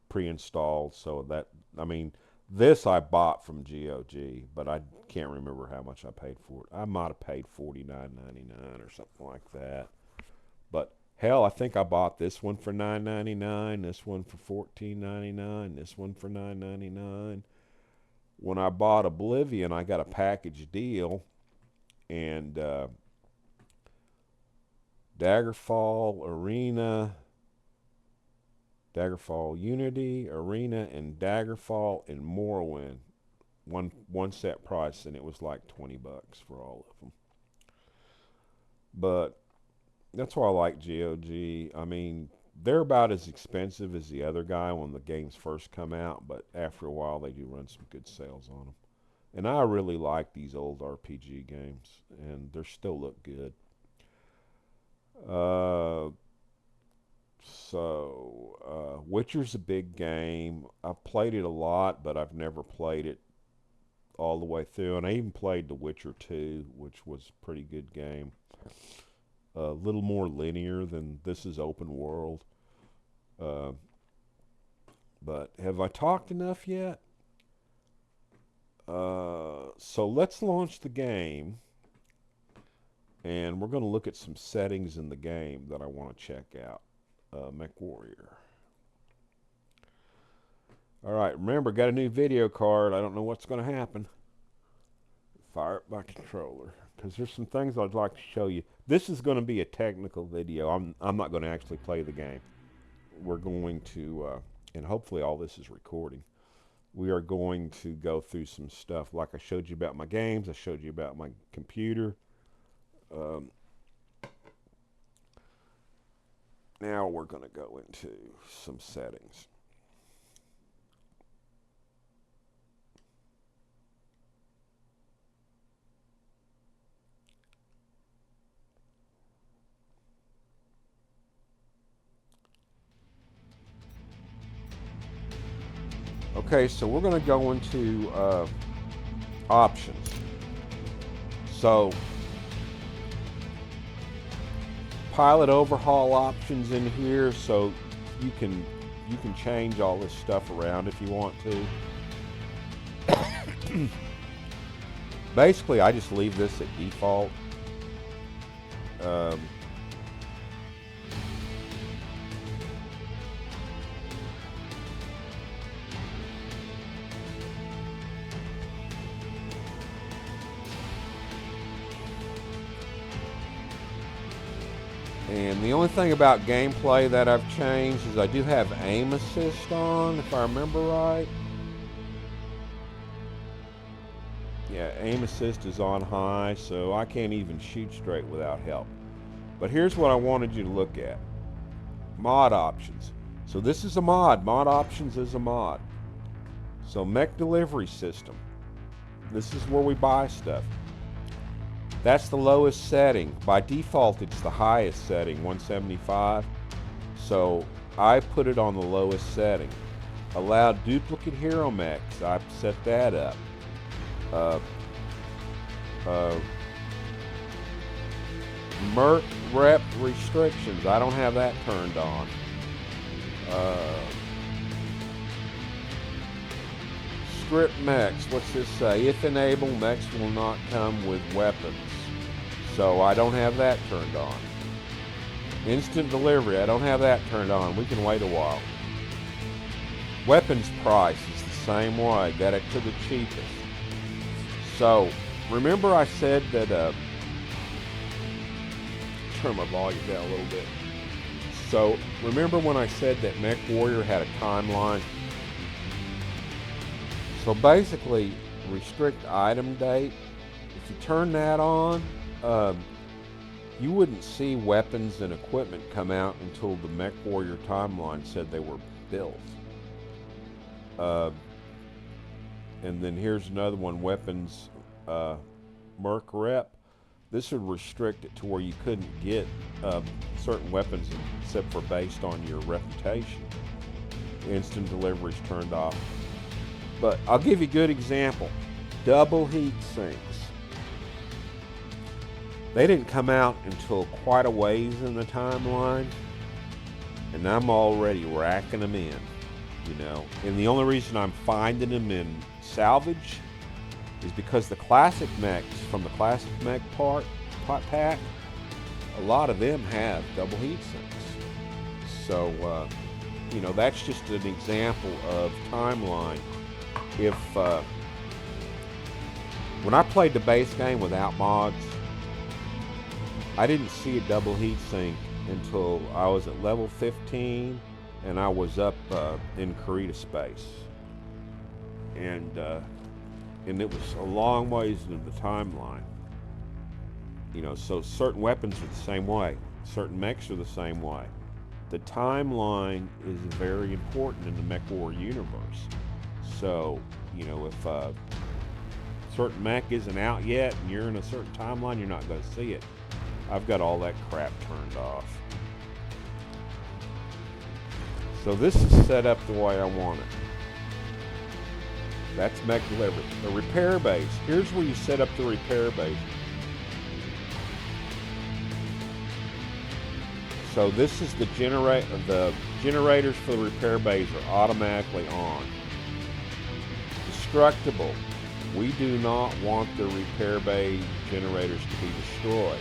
pre-installed. So that, I mean, this I bought from GOG, but I can't remember how much I paid for it. I might have paid $49.99 or something like that. But hell, I think I bought this one for $9.99, this one for $14.99, this one for $9.99. When I bought Oblivion, I got a package deal, and Daggerfall Unity, Arena, and Daggerfall and Morrowind, one set price, and it was like $20 for all of them. But that's why I like GOG. I mean, they're about as expensive as the other guy when the games first come out, but after a while they do run some good sales on them. And I really like these old RPG games, and they still look good. Witcher's a big game. I've played it a lot, but I've never played it all the way through. And I even played The Witcher 2, which was a pretty good game. A little more linear than this is open world. But have I talked enough yet? So let's launch the game. And we're going to look at some settings in the game that I want to check out. MechWarrior. Alright, remember, got a new video card. I don't know what's going to happen. Fire up my controller, because there's some things I'd like to show you. This is going to be a technical video. I'm not going to actually play the game. We're going to, and hopefully all this is recording. We are going to go through some stuff like I showed you about my games. I showed you about my computer. Now we're going to go into some settings. Okay, so we're going to go into options. So pilot overhaul options in here, so you can change all this stuff around if you want to. Basically, I just leave this at default. And the only thing about gameplay that I've changed is I do have aim assist on, if I remember right. Yeah, aim assist is on high, so I can't even shoot straight without help. But here's what I wanted you to look at. Mod options. So this is a mod. Mod options is a mod. So mech delivery system. This is where we buy stuff. That's the lowest setting. By default, it's the highest setting, 175. So I put it on the lowest setting. Allow duplicate hero mechs. I've set that up. Merc rep restrictions. I don't have that turned on. Script mechs. What's this say? If enabled, mechs will not come with weapons. So I don't have that turned on. Instant delivery. I don't have that turned on. We can wait a while. Weapons price is the same way. Got it to the cheapest. So remember I said that turn my volume down a little bit. So remember when I said that MechWarrior had a timeline? So basically, restrict item date, if you turn that on, you wouldn't see weapons and equipment come out until the MechWarrior timeline said they were built. And then here's another one, weapons, Merc Rep. This would restrict it to where you couldn't get certain weapons except for based on your reputation. Instant deliveries turned off. But I'll give you a good example. Double heat sinks. They didn't come out until quite a ways in the timeline, and I'm already racking them in, you know. And the only reason I'm finding them in salvage is because the classic mechs from the classic mech pack, a lot of them have double heat sinks. So, you know, that's just an example of timeline. If when I played the base game without mods, I didn't see a double heat sink until I was at level 15 and I was up in Karita space, and it was a long ways into the timeline. You know, so certain weapons are the same way, certain mechs are the same way. The timeline is very important in the MechWarrior universe. So, you know, if a certain mech isn't out yet and you're in a certain timeline, you're not going to see it. I've got all that crap turned off. So this is set up the way I want it. That's mech delivery. The repair base. Here's where you set up the repair base. So this is the generators for the repair base are automatically on. Destructible. We do not want the repair bay generators to be destroyed.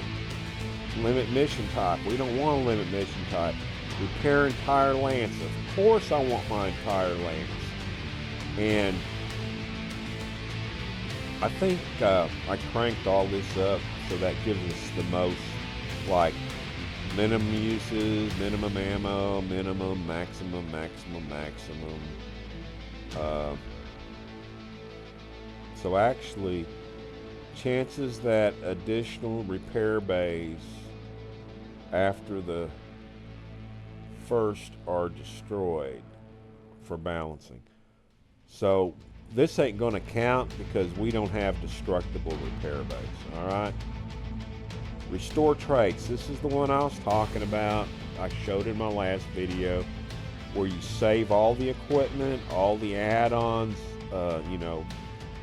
Limit mission type. We don't want a limit mission type. Repair entire lance. Of course I want my entire lance. And I think I cranked all this up so that gives us the most, like, minimum uses, minimum ammo, minimum, maximum. So actually, chances that additional repair bays after the first are destroyed for balancing. So this ain't going to count because we don't have destructible repair bays. All right. Restore traits. This is the one I was talking about. I showed in my last video where you save all the equipment, all the add-ons, you know,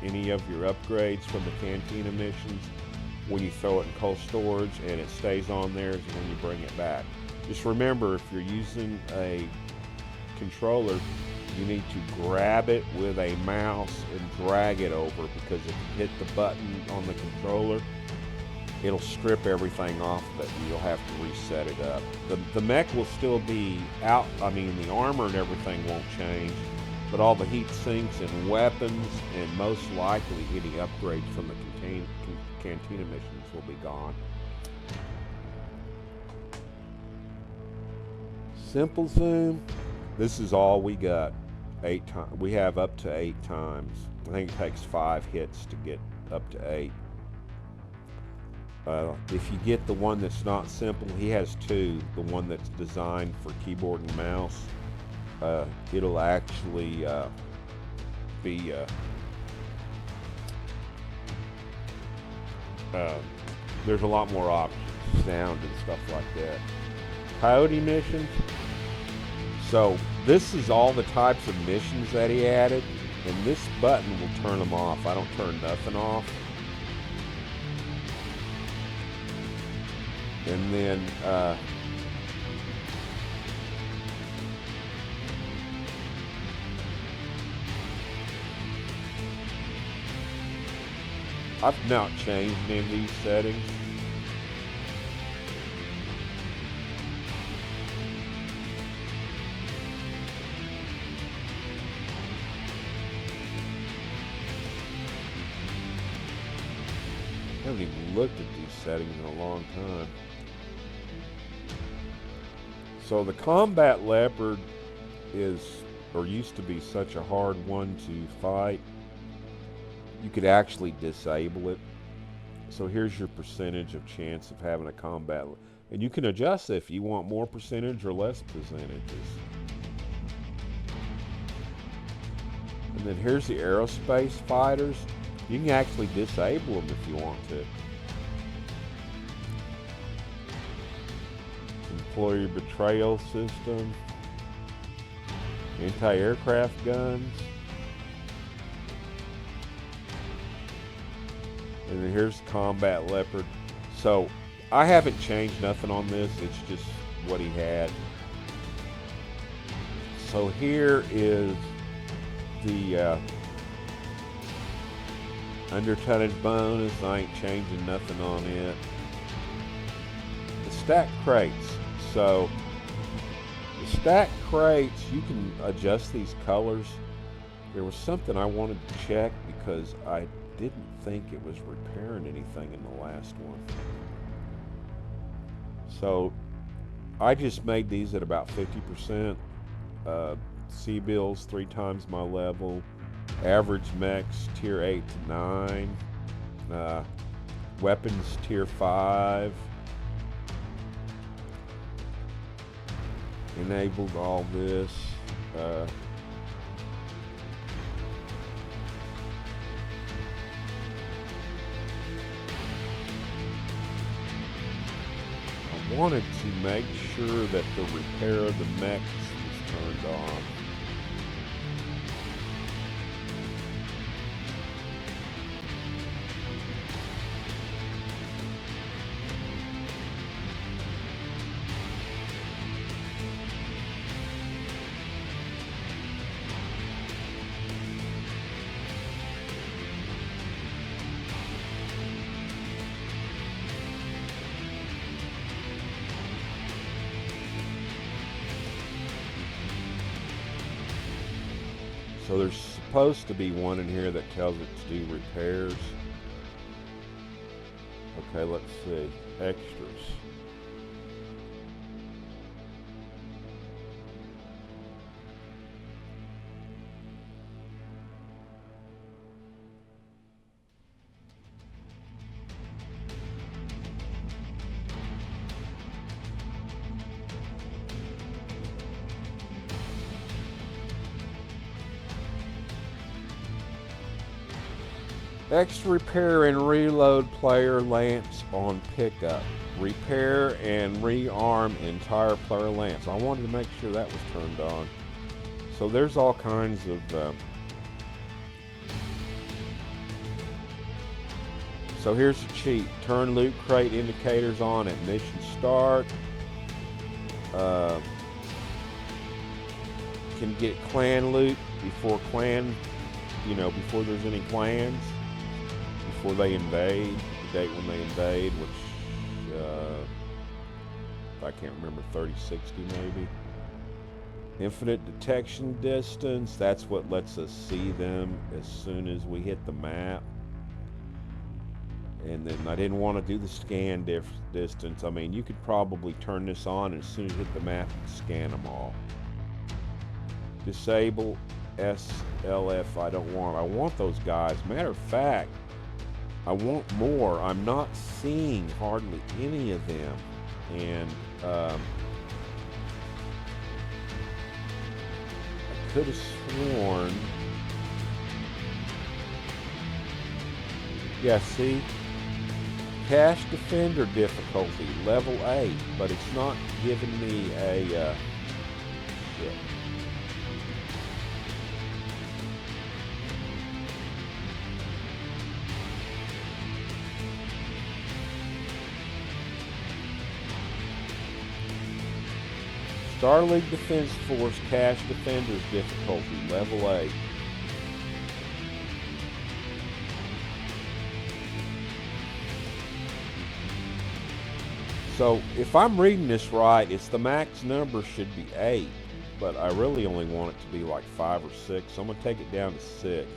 any of your upgrades from the cantina missions. When you throw it in cold storage and it stays on there is when you bring it back. Just remember, if you're using a controller, you need to grab it with a mouse and drag it over, because if you hit the button on the controller, it'll strip everything off of it and you'll have to reset it up. The mech will still be out. I mean, the armor and everything won't change, but all the heat sinks and weapons and most likely any upgrades from the cantina missions will be gone. Simple zoom. This is all we got. 8 times. We have up to 8 times. I think it takes 5 hits to get up to 8. If you get the one that's not simple, he has 2. The one that's designed for keyboard and mouse, it'll actually be there's a lot more options, sound and stuff like that. Coyote missions. So this is all the types of missions that he added, and this button will turn them off. I don't turn nothing off. And then I've not changed any of these settings. I haven't even looked at these settings in a long time. So the Combat Leopard is, or used to be, such a hard one to fight. You could actually disable it. So here's your percentage of chance of having a combat, and you can adjust if you want more percentage or less percentages. And then here's the aerospace fighters. You can actually disable them if you want to. Employee betrayal system, anti-aircraft guns. And then here's Combat Leopard. So I haven't changed nothing on this. It's just what he had. So here is the under tonnage bonus. I ain't changing nothing on it. The stack crates. So the stack crates, you can adjust these colors. There was something I wanted to check because I didn't think it was repairing anything in the last one. So I just made these at about 50%. C-bills 3 times my level. Average mechs tier 8 to 9. Weapons tier 5. Enabled all this. I wanted to make sure that the repair of the mechs was turned on. So there's supposed to be one in here that tells it to do repairs. Okay, let's see. Extras. Extra repair and reload player lance on pickup. Repair and rearm entire player lance. I wanted to make sure that was turned on. So there's all kinds of... So here's the cheat. Turn loot crate indicators on at mission start. Can get clan loot before clan, before there's any clans. Before they invade, the date when they invade, which I can't remember, 3060 maybe. Infinite detection distance, that's what lets us see them as soon as we hit the map. And then I didn't want to do the scan distance. I mean, you could probably turn this on, and as soon as you hit the map, you can scan them all. Disable SLF, I don't want. I want those guys. Matter of fact, I want more. I'm not seeing hardly any of them. And I could have sworn... Yeah, see? Cash Defender difficulty, level 8. But it's not giving me a... shit. Star League Defense Force Cash Defenders difficulty, level 8. So, if I'm reading this right, it's the max number should be 8, but I really only want it to be like 5 or 6, so I'm going to take it down to 6.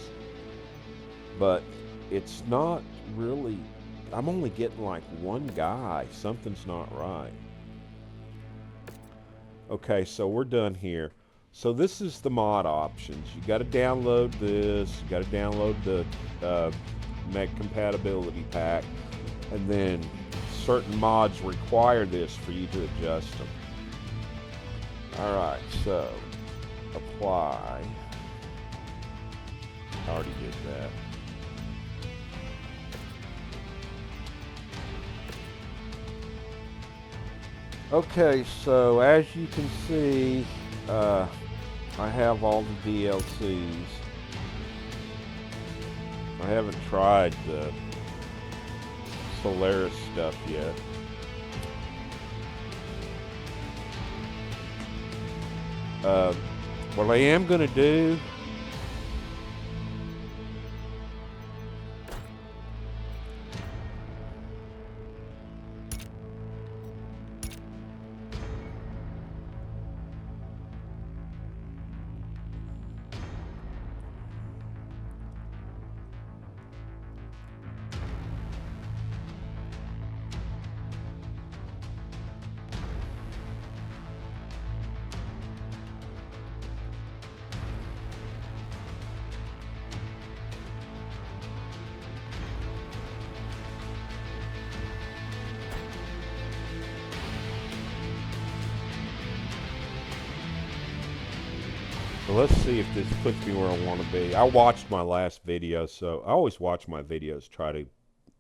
But it's not really, I'm only getting like one guy. Something's not right. Okay, so we're done here. So this is the mod options. You got to download this. You got to download the Mech compatibility pack, and then certain mods require this for you to adjust them. All right, so apply. I already did that. Okay, so as you can see, I have all the DLCs. I haven't tried the Solaris stuff yet. What I am going to do, so let's see if this puts me where I want to be. I watched my last video, so I always watch my videos, try to,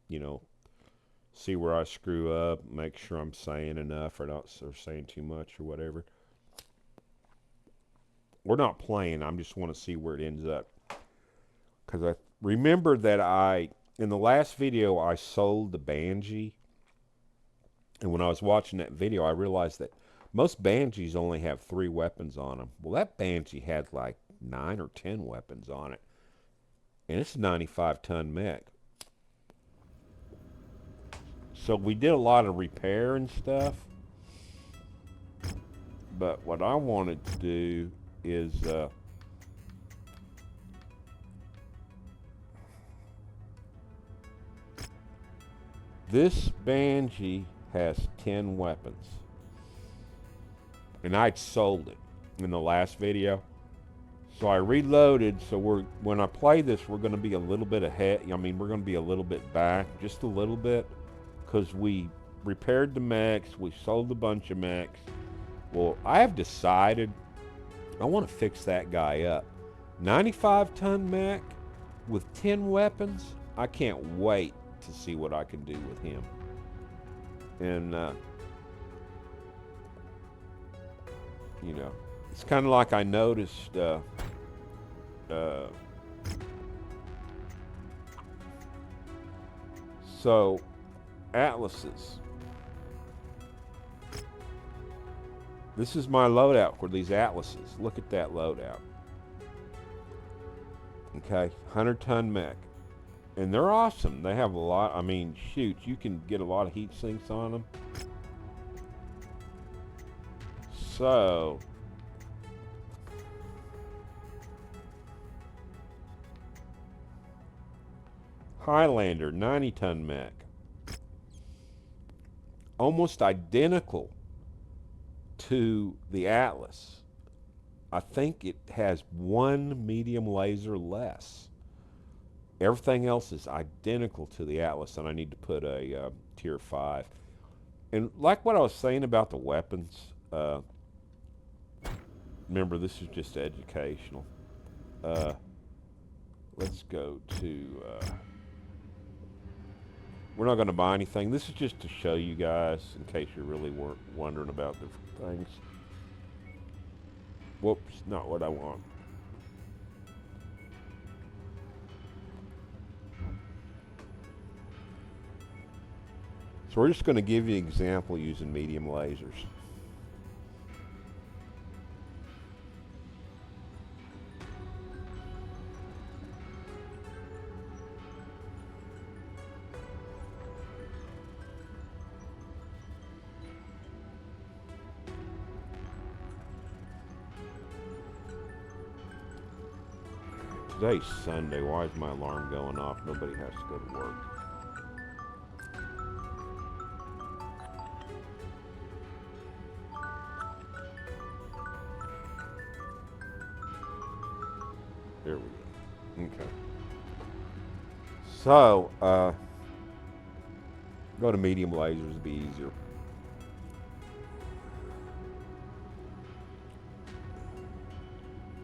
you know, see where I screw up, make sure I'm saying enough or not or saying too much or whatever. We're not playing, I just want to see where it ends up. Because I remember that in the last video, I sold the Banshee. And when I was watching that video, I realized that most Banshees only have 3 weapons on them. Well, that Banshee had like 9 or 10 weapons on it. And it's a 95-ton mech. So we did a lot of repair and stuff. But what I wanted to do is this Banshee has 10 weapons. And I'd sold it in the last video. So I reloaded, so when I play this, we're going to be a little bit ahead. I mean, we're going to be a little bit back, just a little bit, because we repaired the mechs, we sold a bunch of mechs. Well, I have decided I want to fix that guy up. 95-ton mech with 10 weapons. I can't wait to see what I can do with him. And, you know, it's kind of like I noticed so Atlases. This is my loadout for these Atlases. Look at that loadout. Okay, 100-ton mech. And they're awesome. They have a lot. I mean, shoot, you can get a lot of heat sinks on them. So, Highlander, 90-ton mech. Almost identical to the Atlas. I think it has 1 medium laser less. Everything else is identical to the Atlas, and I need to put a tier 5. And like what I was saying about the weapons, remember this is just educational. Let's go to, we're not going to buy anything. This is just to show you guys, in case you really weren't wondering about different things. Whoops, not what I want. So we're just going to give you an example using medium lasers. Today's Sunday. Why is my alarm going off? Nobody has to go to work. So, go to medium lasers to be easier.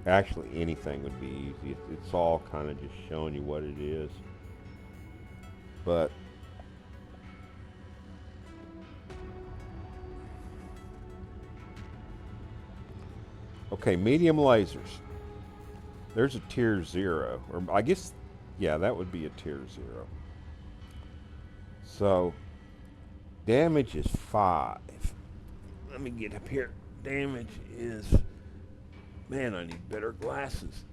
Actually, anything would be easy. It's all kind of just showing you what it is. But, okay, medium lasers. There's a tier 0. Or I guess, yeah, that would be a tier 0. So, damage is 5. Let me get up here. Damage is, man, I need better glasses.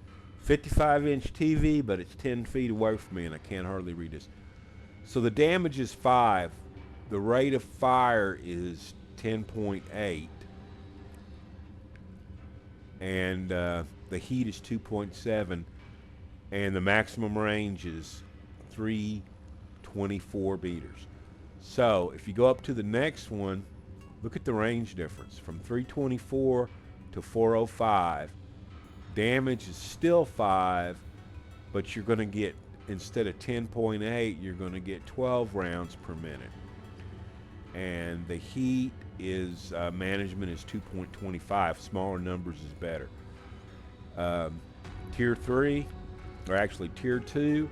55-inch TV, but it's 10 feet away from me and I can't hardly read this. So the damage is 5. The rate of fire is 10.8. And the heat is 2.7. And the maximum range is 324 meters. So if you go up to the next one, look at the range difference. From 324 to 405. Damage is still 5, but you're going to get, instead of 10.8, you're going to get 12 rounds per minute. And the heat is, management is 2.25. Smaller numbers is better. Tier 3, or actually Tier 2,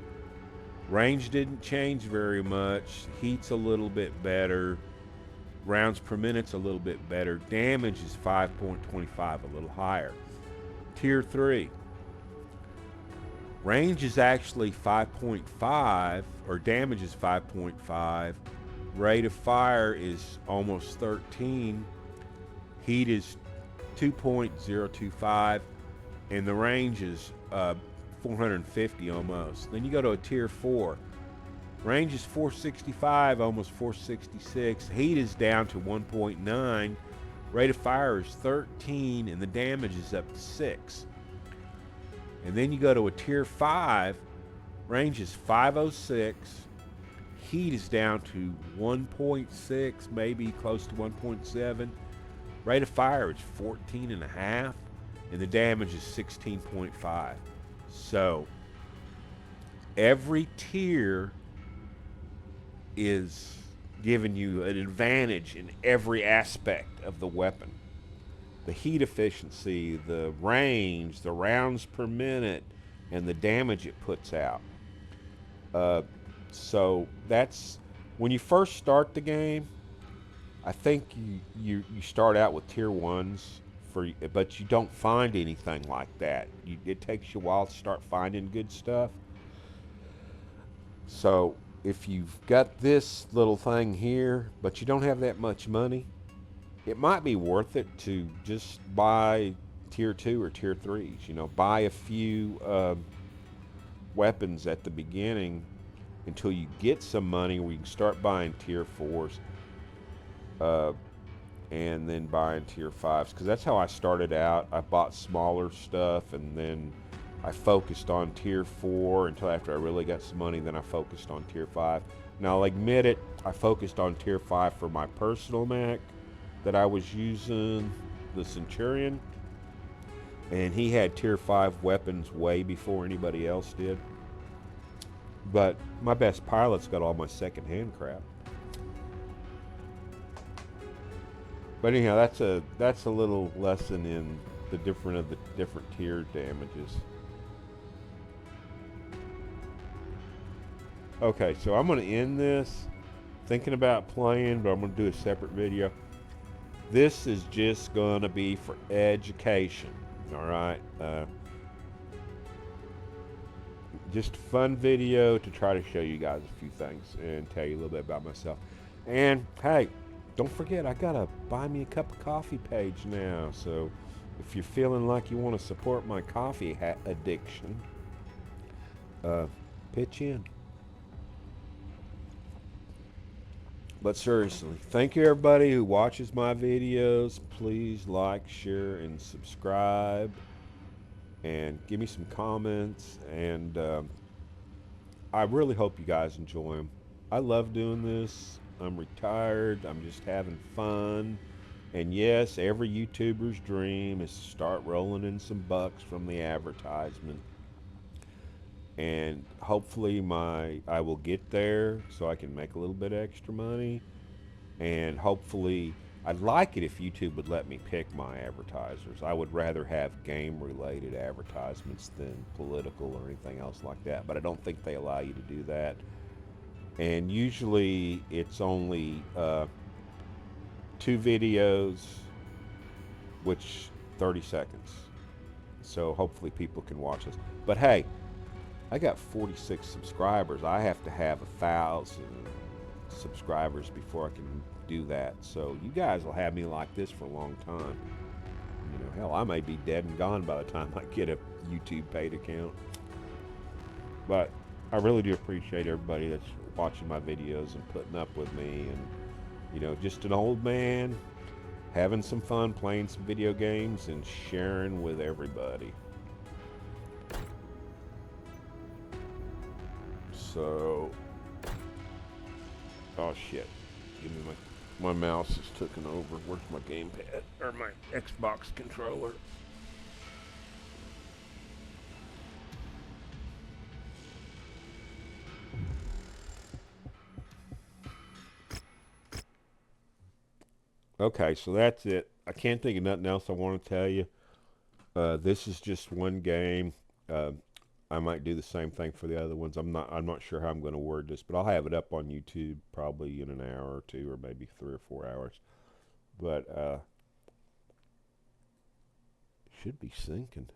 range didn't change very much. Heat's a little bit better. Rounds per minute's a little bit better. Damage is 5.25, a little higher. Tier 3. Range is actually 5.5, or damage is 5.5. Rate of fire is almost 13. Heat is 2.025. And the range is 450 almost. Then you go to a tier 4. Range is 465, almost 466. Heat is down to 1.9. Rate of fire is 13, and the damage is up to 6. And then you go to a tier 5. Range is 506. Heat is down to 1.6, maybe close to 1.7. Rate of fire is 14.5, and the damage is 16.5. So every tier is giving you an advantage in every aspect of the weapon. The heat efficiency, the range, the rounds per minute, and the damage it puts out. So that's, when you first start the game, I think you start out with tier 1s, but you don't find anything like that. It takes you a while to start finding good stuff. So if you've got this little thing here, but you don't have that much money, it might be worth it to just buy tier 2 or tier 3s. You know, buy a few weapons at the beginning until you get some money where you can start buying tier 4s and then buying tier 5s, because that's how I started out. I bought smaller stuff, and then I focused on tier 4 until after I really got some money. Then I focused on tier 5. Now I'll admit it, I focused on tier 5 for my personal mech that I was using, the Centurion, and he had tier 5 weapons way before anybody else did. But my best pilot's got all my second-hand crap. But anyhow, that's a little lesson in the different tier damages. Okay, so I'm going to end this. Thinking about playing, but I'm going to do a separate video. This is just going to be for education. All right. Just a fun video to try to show you guys a few things and tell you a little bit about myself. And hey, don't forget, I got a buy me a cup of coffee page now. So if you're feeling like you want to support my coffee addiction, pitch in. But seriously, thank you everybody who watches my videos. Please like, share, and subscribe. And give me some comments. And I really hope you guys enjoy them. I love doing this. I'm retired. I'm just having fun. And yes, every YouTuber's dream is to start rolling in some bucks from the advertisement. and hopefully I will get there so I can make a little bit of extra money, and hopefully I'd like it if YouTube would let me pick my advertisers. I would rather have game related advertisements than political or anything else like that, but I don't think they allow you to do that. And usually it's only 2 videos, which 30 seconds. So hopefully people can watch this. But hey, I got 46 subscribers. I have to have 1,000 subscribers before I can do that. So you guys will have me like this for a long time. You know, hell, I may be dead and gone by the time I get a YouTube paid account. But I really do appreciate everybody that's watching my videos and putting up with me. And, you know, just an old man having some fun playing some video games and sharing with everybody. So, oh shit, give me my mouse is taken over. Where's my gamepad or my Xbox controller? Okay, so that's it. I can't think of nothing else I want to tell you. This is just one game. Uh, I might do the same thing for the other ones. I'm not sure how I'm going to word this, but I'll have it up on YouTube probably in an hour or two, or maybe 3 or 4 hours. But should be syncing.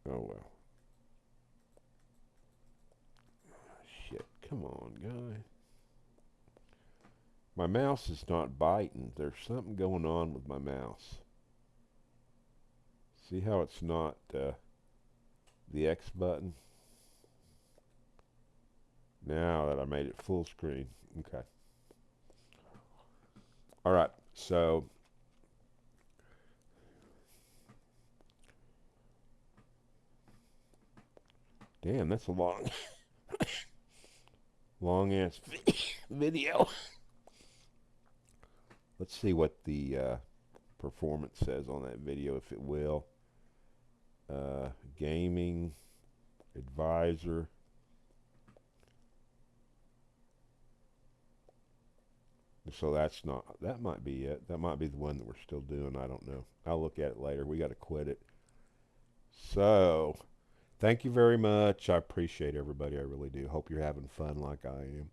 Oh well. Shit. Come on, guy. My mouse is not biting. There's something going on with my mouse. See how it's not the X button? Now that I made it full screen. Okay. All right. So damn, that's a long ass video. Let's see what the performance says on that video, if it will. Gaming advisor. So that's not, that might be it. That might be the one that we're still doing. I don't know. I'll look at it later. We got to quit it. So, thank you very much. I appreciate everybody. I really do. Hope you're having fun like I am.